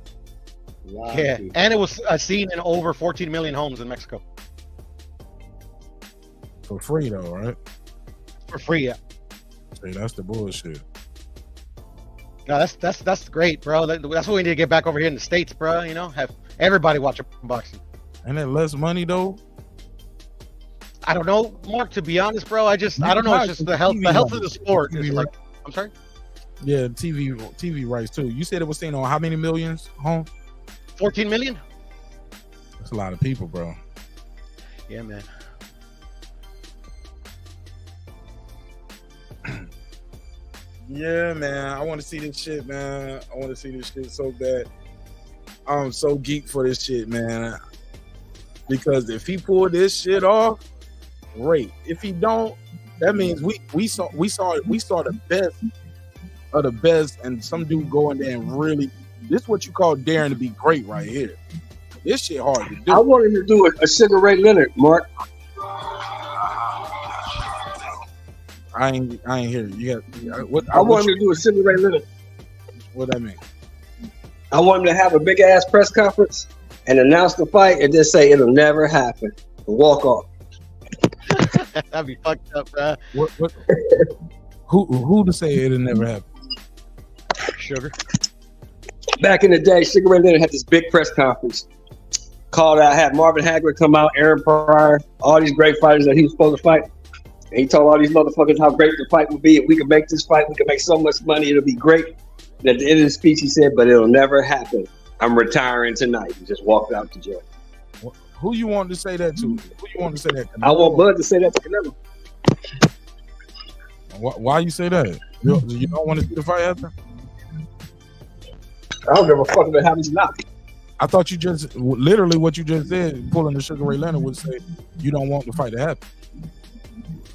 Yeah, and it was seen in over 14 million homes in Mexico. For free, though, right? For free, yeah. See, that's the bullshit. No, that's great, bro. That's what we need to get back over here in the States, bro. You know, have everybody watch boxing. Ain't that less money, though? I don't know, Mark. To be honest, bro, I don't know. It's just the health of the sport is like. I'm sorry. Yeah, TV rights too. You said it was seen on how many millions? 14 million. That's a lot of people, bro. Yeah, man. Yeah, man. I want to see this shit, man. I want to see this shit so bad. I'm so geeked for this shit, man. Because if he pull this shit off, great. If he don't, that means we saw the best of the best, and some dude go in there and really. This is what you call daring to be great, right here. This shit hard to do. I want him to do a Sugar Ray Leonard, Mark. I ain't hear you. I want him to do a Sugar Ray Leonard. What that mean? I want him to have a big ass press conference and announce the fight and just say it'll never happen. And walk off. That'd be fucked up, bro. What? Who to say it'll never happen? Sugar. Back in the day, Sugar Ray Leonard had this big press conference. Called out, had Marvin Hagler come out, Aaron Pryor, all these great fighters that he was supposed to fight. And he told all these motherfuckers how great the fight would be. If we could make this fight, we could make so much money, it'll be great. And at the end of the speech, he said, but it'll never happen. I'm retiring tonight. He just walked out to jail. Who you want to say that to? Who you want to say that to? I want Bud to say that to Canelo. Why you say that? You don't want to see the fight happen? I don't give a fuck if it happens or not. I thought you just, literally what you just said, pulling the Sugar Ray Leonard would say, you don't want the fight to happen.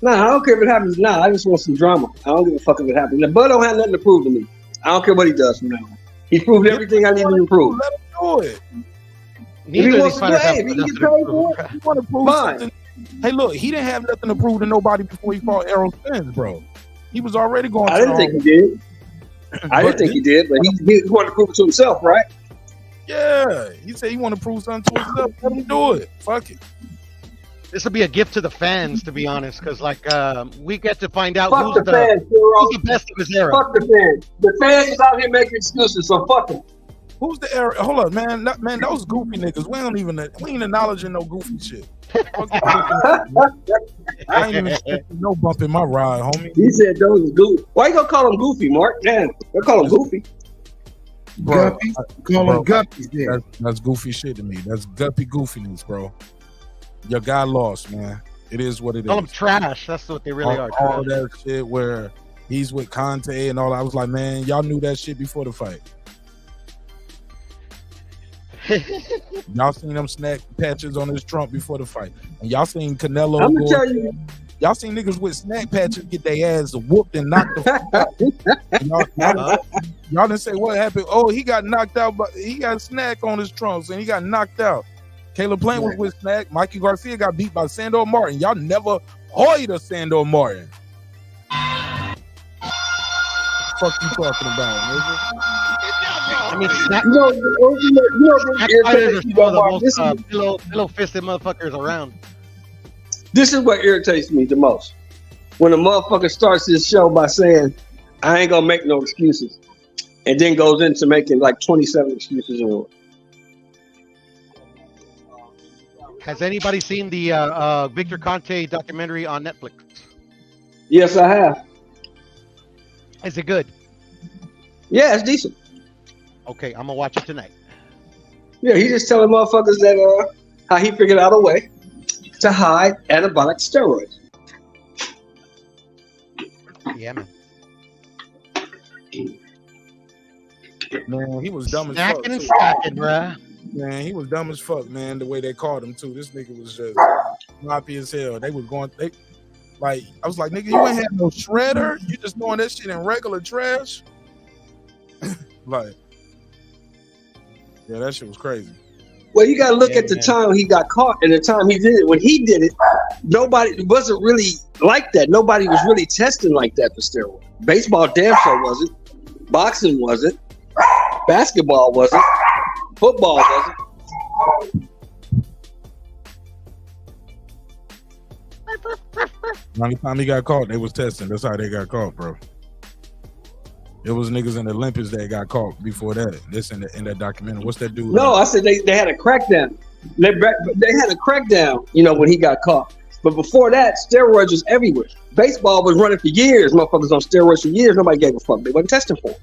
Nah, I don't care if it happens now. I just want some drama. I don't give a fuck if it happens. The Bud don't have nothing to prove to me. I don't care what he does from now on. He's proved everything I need to prove. Let him do it. If he wants to do it, if he gets paid for it, He want to prove something. Hey, look, he didn't have nothing to prove to nobody before he fought Errol Spence, bro. He was already going. I didn't think he did. I didn't think he did, but he wanted to prove it to himself, right? Yeah, he said he want to prove something to himself. Let him do it. Fuck it. This will be a gift to the fans, to be honest, because like we get to find out Fuck who's the fans, who's the best of his era. Fuck the fans. The fans is out here making excuses, so fuck them. Who's the era? Hold up, man. Man, those goofy niggas. We ain't acknowledging no goofy shit. I ain't even no bump in my ride, homie. He said those is goofy. Why you gonna call them goofy, Mark? Damn, they call them goofy. Bro, Call them guppies. That's goofy shit to me. That's guppy goofiness, bro. Your guy lost, man. It is what it Call is. them trash. That's what they really are. All that shit where he's with Conte and all that. I was like, man, y'all knew that shit before the fight. Y'all seen them snack patches on his trunk before the fight. And y'all seen Canelo. I'm gonna tell you. Y'all seen niggas with snack patches get their ass whooped and knocked the fuck out. Y'all didn't say what happened. Oh, he got knocked out, but he got a snack on his trunks and he got knocked out. Caleb Plant was with snack. Mikey Garcia got beat by Sandor Martin. Y'all never hoid a Sandor Martin. Fuck you talking about, nigga? I mean, snack Snack fighters are still the most pillow-fisted motherfuckers around. This is what irritates me the most. When a motherfucker starts this show by saying, I ain't gonna make no excuses, and then goes into making like 27 excuses in a row. Has anybody seen the Victor Conte documentary on Netflix? Yes, I have. Is it good? Yeah, it's decent. Okay, I'm gonna watch it tonight. Yeah, he just telling motherfuckers that how he figured out a way to hide anabolic steroids. Yeah, man. Man, he was dumb as fuck. Snacking and stacking, bruh. Man, he was dumb as fuck, man. The way they called him too. This nigga was just sloppy as hell. They was going. I was like, nigga, you ain't had no shredder. You just throwing that shit in regular trash. Like, yeah, that shit was crazy. Well, you gotta look at the time he got caught and the time he did it. When he did it, nobody wasn't really like that. Nobody was really testing like that for steroids. Baseball damn sure wasn't. Boxing wasn't. Basketball wasn't. Football wasn't. The only time he got caught, they was testing. That's how they got caught, bro. It was niggas in the Olympics that got caught before that. This in that documentary. What's that dude? No, I said they had a crackdown. They had a crackdown, when he got caught. But before that, steroids was everywhere. Baseball was running for years. Motherfuckers on steroids for years. Nobody gave a fuck. They wasn't testing for it.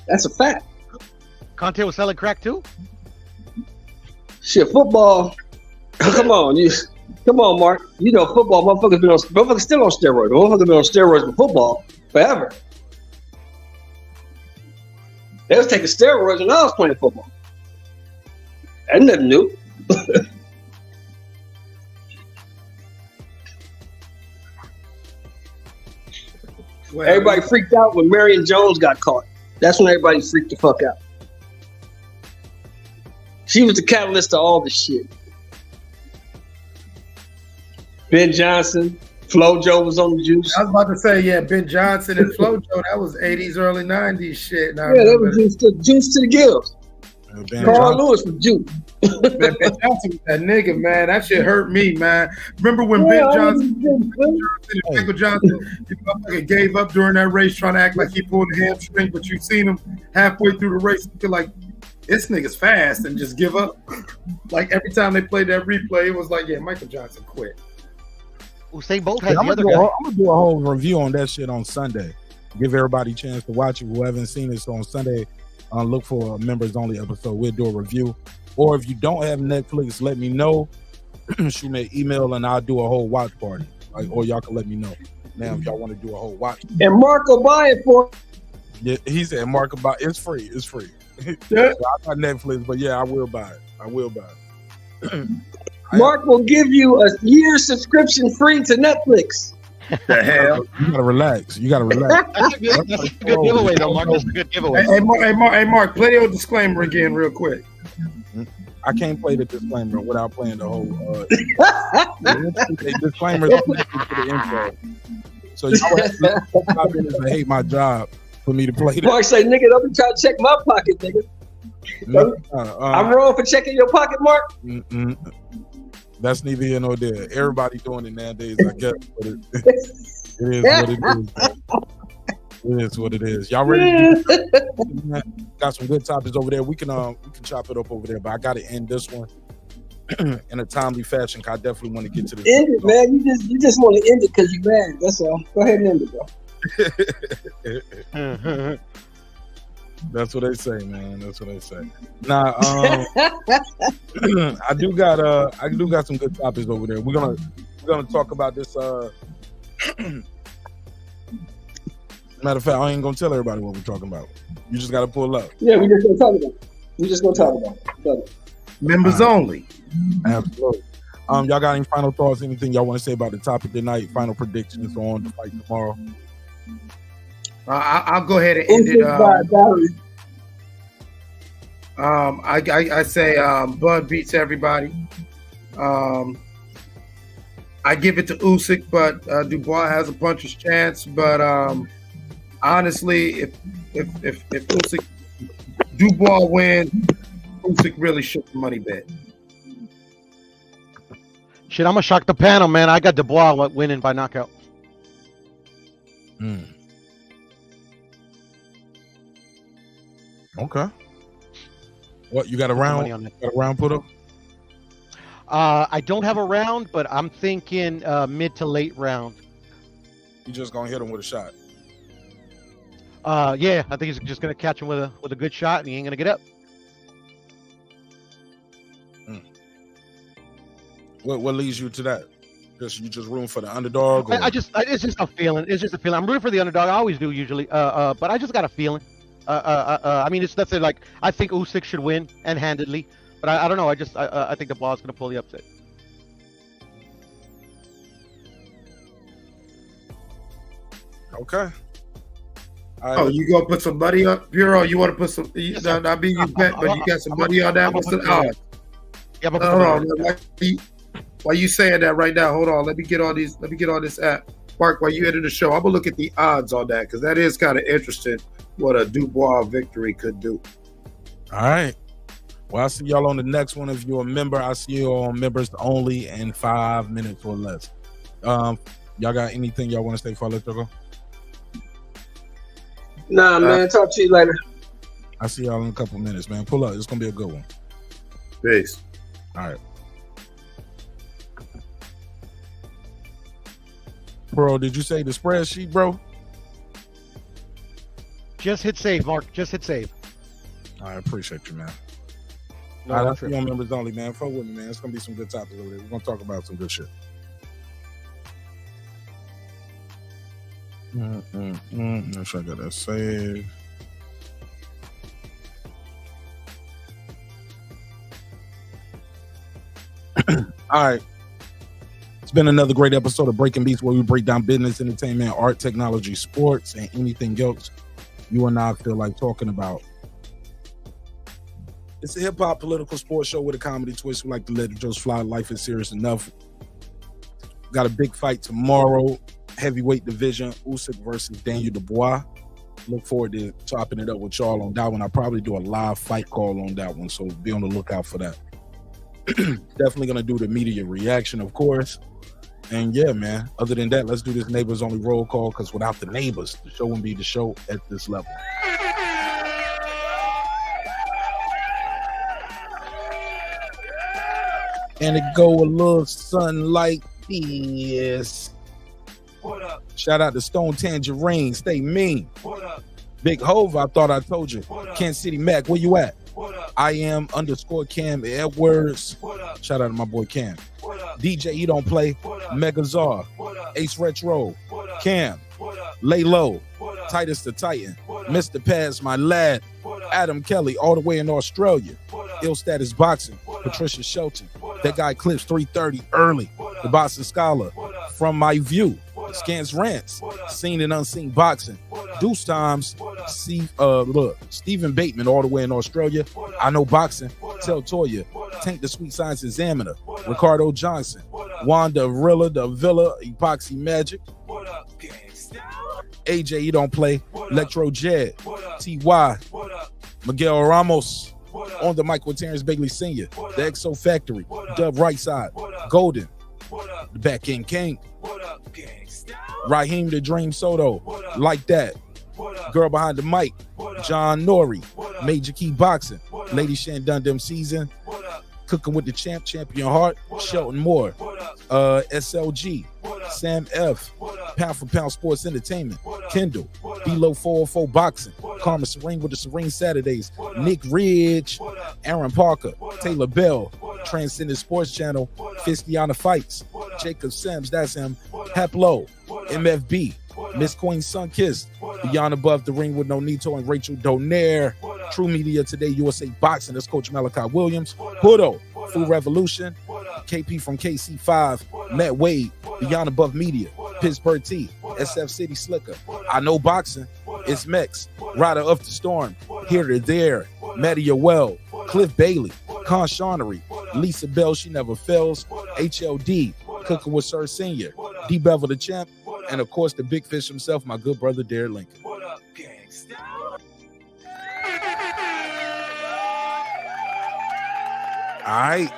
That's a fact. Conte was selling crack too? Shit, football. Come on, Mark. Football. Motherfuckers still on steroids. Motherfuckers been on steroids for football forever. They was taking steroids when I was playing football. That's nothing new. Everybody freaked out when Marion Jones got caught. That's when everybody freaked the fuck out. She was the catalyst to all this shit. Ben Johnson, FloJo was on the juice. I was about to say, yeah, Ben Johnson and FloJo, that was 80s, early 90s shit. Yeah, they were juice to the gills. Carl Lewis was juice. Man, Ben Johnson was that nigga, man. That shit hurt me, man. Remember when Ben Johnson and Michael Johnson gave up during that race trying to act like he pulled a hamstring, but you seen him halfway through the race, you feel like, this nigga's fast, and just give up. Like every time they played that replay, it was like, yeah, Michael Johnson quit. Usain Bolt I'm gonna do a whole review on that shit on Sunday. Give everybody a chance to watch it. Who haven't seen it, so on Sunday, look for a members only episode. We'll do a review. Or if you don't have Netflix, let me know. Shoot me an email and I'll do a whole watch party. Or y'all can let me know. Now, if y'all want to do a whole watch. And Mark will buy it for. Yeah, he said Mark will buy it. It's free. It's free. Yeah. I got Netflix, but yeah, I will buy it. Mark will give you a year subscription free to Netflix. The hell? You gotta relax. You gotta relax. That's a good giveaway, though, Mark. That's a good giveaway. Hey, Mark, play your disclaimer again real quick. I can't play the disclaimer without playing the whole the disclaimer is connected to the intro. So you have 5 minutes to hate my job for me to play that. Mark say, nigga, don't be trying to check my pocket, nigga. I'm wrong for checking your pocket, Mark. That's neither here nor there. Everybody doing it nowadays, I guess. But it is what it is. It is what it is. Y'all ready? Got some good topics over there. We can chop it up over there, but I got to end this one in a timely fashion. Cause I definitely want to get to this. End it, man. You just want to end it because you're mad. That's all. Go ahead and end it, bro. That's what they say, man. That's what they say. Nah, I do got some good topics over there. We're gonna talk about this. Matter of fact, I ain't gonna tell everybody what we're talking about. You just gotta pull up. Yeah, we just gonna talk about it. We just gonna talk about it. Members only. Absolutely. Y'all got any final thoughts? Anything y'all want to say about the topic tonight? Final predictions on the fight tomorrow? I'll go ahead and end it. I say Bud beats everybody. I give it to Usyk, but Dubois has a puncher's chance. But honestly, if Usyk Dubois wins, Usyk really shook the money bet. Shit, I'm gonna shock the panel, man. I got Dubois winning by knockout. Okay. What, you got a round? Got a round put up? I don't have a round, but I'm thinking mid to late round. You just gonna hit him with a shot? Yeah, I think he's just gonna catch him with a good shot, and he ain't gonna get up. What leads you to that? You just room for the underdog? Or? It's just a feeling. It's just a feeling. I'm rooting for the underdog. I always do usually. But I just got a feeling. I mean, that's it. Like, I think Usyk should win and handedly, but I don't know. I think the ball's gonna pull the upset. Okay. Oh, you gonna put some money up, Bureau? You want to put some? You bet, but you got some money on that. What's the odds? Yeah, hold on. Why you saying that right now? Hold on. Let me get all these. Let me get all this app. Mark, while you enter the show, I'm gonna look at the odds on that because that is kind of interesting. What a Dubois victory could do. All right. Well, I'll see y'all on the next one. If you're a member, I'll see you on members only in 5 minutes or less. Y'all got anything y'all want to say before I let you go? Nah, man. Talk to you later. I'll see y'all in a couple minutes, man. Pull up. It's going to be a good one. Peace. All right. Bro, did you say the spreadsheet, bro? Just hit save, Mark. Just hit save. I appreciate you, man. No, all right, that's on members only, man. Fuck with me, man. It's gonna be some good topics over there. We're gonna talk about some good shit. Make sure I got that saved. All right. It's been another great episode of Breaking Beats, where we break down business, entertainment, art, technology, sports, and anything else you and I feel like talking about. It's a hip-hop political sports show with a comedy twist. We like to let the jokes fly. Life is serious enough. Got a big fight tomorrow. Heavyweight division, Usyk versus Daniel Dubois. Look forward to chopping it up with y'all on that one. I'll probably do a live fight call on that one, so be on the lookout for that. Definitely going to do the media reaction, of course. And yeah, man, other than that, let's do this neighbors only roll call, because without the neighbors, the show wouldn't be the show at this level. And it go a little something like this. What up? Shout out to Stone Tangerine. Stay mean. What up? Big Hove, I thought I told you. Kansas City Mac, where you at? What up? I am _Cam Edwards. What up? Shout out to my boy Cam. What up? DJ, you don't play. What up? Megazar. What up? Ace Retro. What up? Cam. What up? Lay Low. What up? Titus the Titan. What up? Mr. Paz, my lad. What up? Adam Kelly, all the way in Australia. What up? Ill Status Boxing. What up? Patricia Shelton. What that up? guy clips 330 early. What up? The Boston Scholar. What up? From My View. What Scans Rants, Seen and Unseen Boxing. Deuce Times, Stephen Bateman all the way in Australia. I Know Boxing, Tell Toya, Tank the Sweet Science Examiner, Ricardo Johnson, Wanda Rilla, the Villa, Epoxy Magic, AJ, You Don't Play, Electro Jed, TY, Miguel Ramos, On the Mic with Terrence Bailey Sr., The Exo Factory, Dub Right Side, Golden, The Back End King, Raheem the Dream Soto, Like That, Girl Behind the Mic, John Norrie, Major Key Boxing, Lady Shandon Dem Season, Cooking with the Champ, Champion Heart, Shelton Moore, SLG, Sam F, Pound for Pound Sports Entertainment, Kendall, Below 404 Boxing, Karma Serene with the Serene Saturdays, Nick Ridge, Aaron Parker, Taylor Bell, Transcendent Sports Channel, Fistiana Fights, Jacob Sims, that's him, Haplo, MFB, Miss Queen Sunkissed, Beyond Above the Ring with Nonito and Rachel Donaire, True Media Today, USA Boxing, that's Coach Malachi Williams, Hudo, Full Revolution, KP from KC5, Matt Wade, Beyond Above Media, Pittsburgh T, SF City Slicker, I Know Boxing, It's Mex, Rider of the Storm, Here to There, Matty Yoel, Cliff Bailey, Con Shawnery, Lisa Bell, She Never Fails, HLD, Cooking with Sir Senior, D Bevel the Champ, and of course the big fish himself, my good brother Derek Lincoln. What up, gangsta? All right.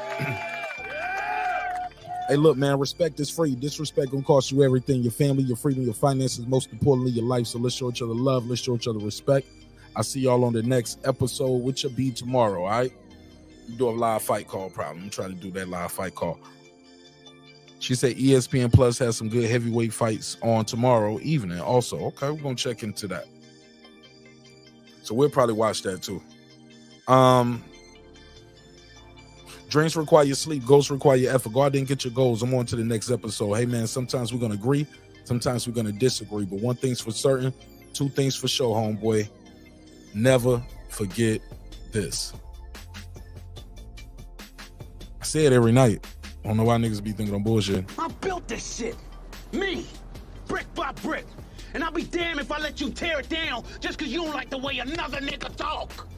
Hey, look, man, respect is free. Disrespect gonna cost you everything: your family, your freedom, your finances, most importantly, your life. So let's show each other love. Let's show each other respect. I'll see y'all on the next episode, which will be tomorrow. All right. You do a live fight call, problem. I'm trying to do that live fight call. She said ESPN Plus has some good heavyweight fights on tomorrow evening. Also, okay, we're gonna check into that. So we'll probably watch that too. Dreams require your sleep, goals require your effort. Go out there and get your goals. I'm on to the next episode. Hey man, sometimes we're gonna agree, sometimes we're gonna disagree, but one thing's for certain, two things for sure, homeboy. Never forget this. I say it every night. I don't know why niggas be thinking I'm bullshit. I built this shit. Me. Brick by brick. And I'll be damned if I let you tear it down just because you don't like the way another nigga talk.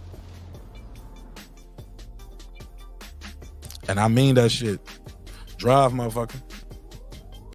And I mean that shit. Drive, motherfucker.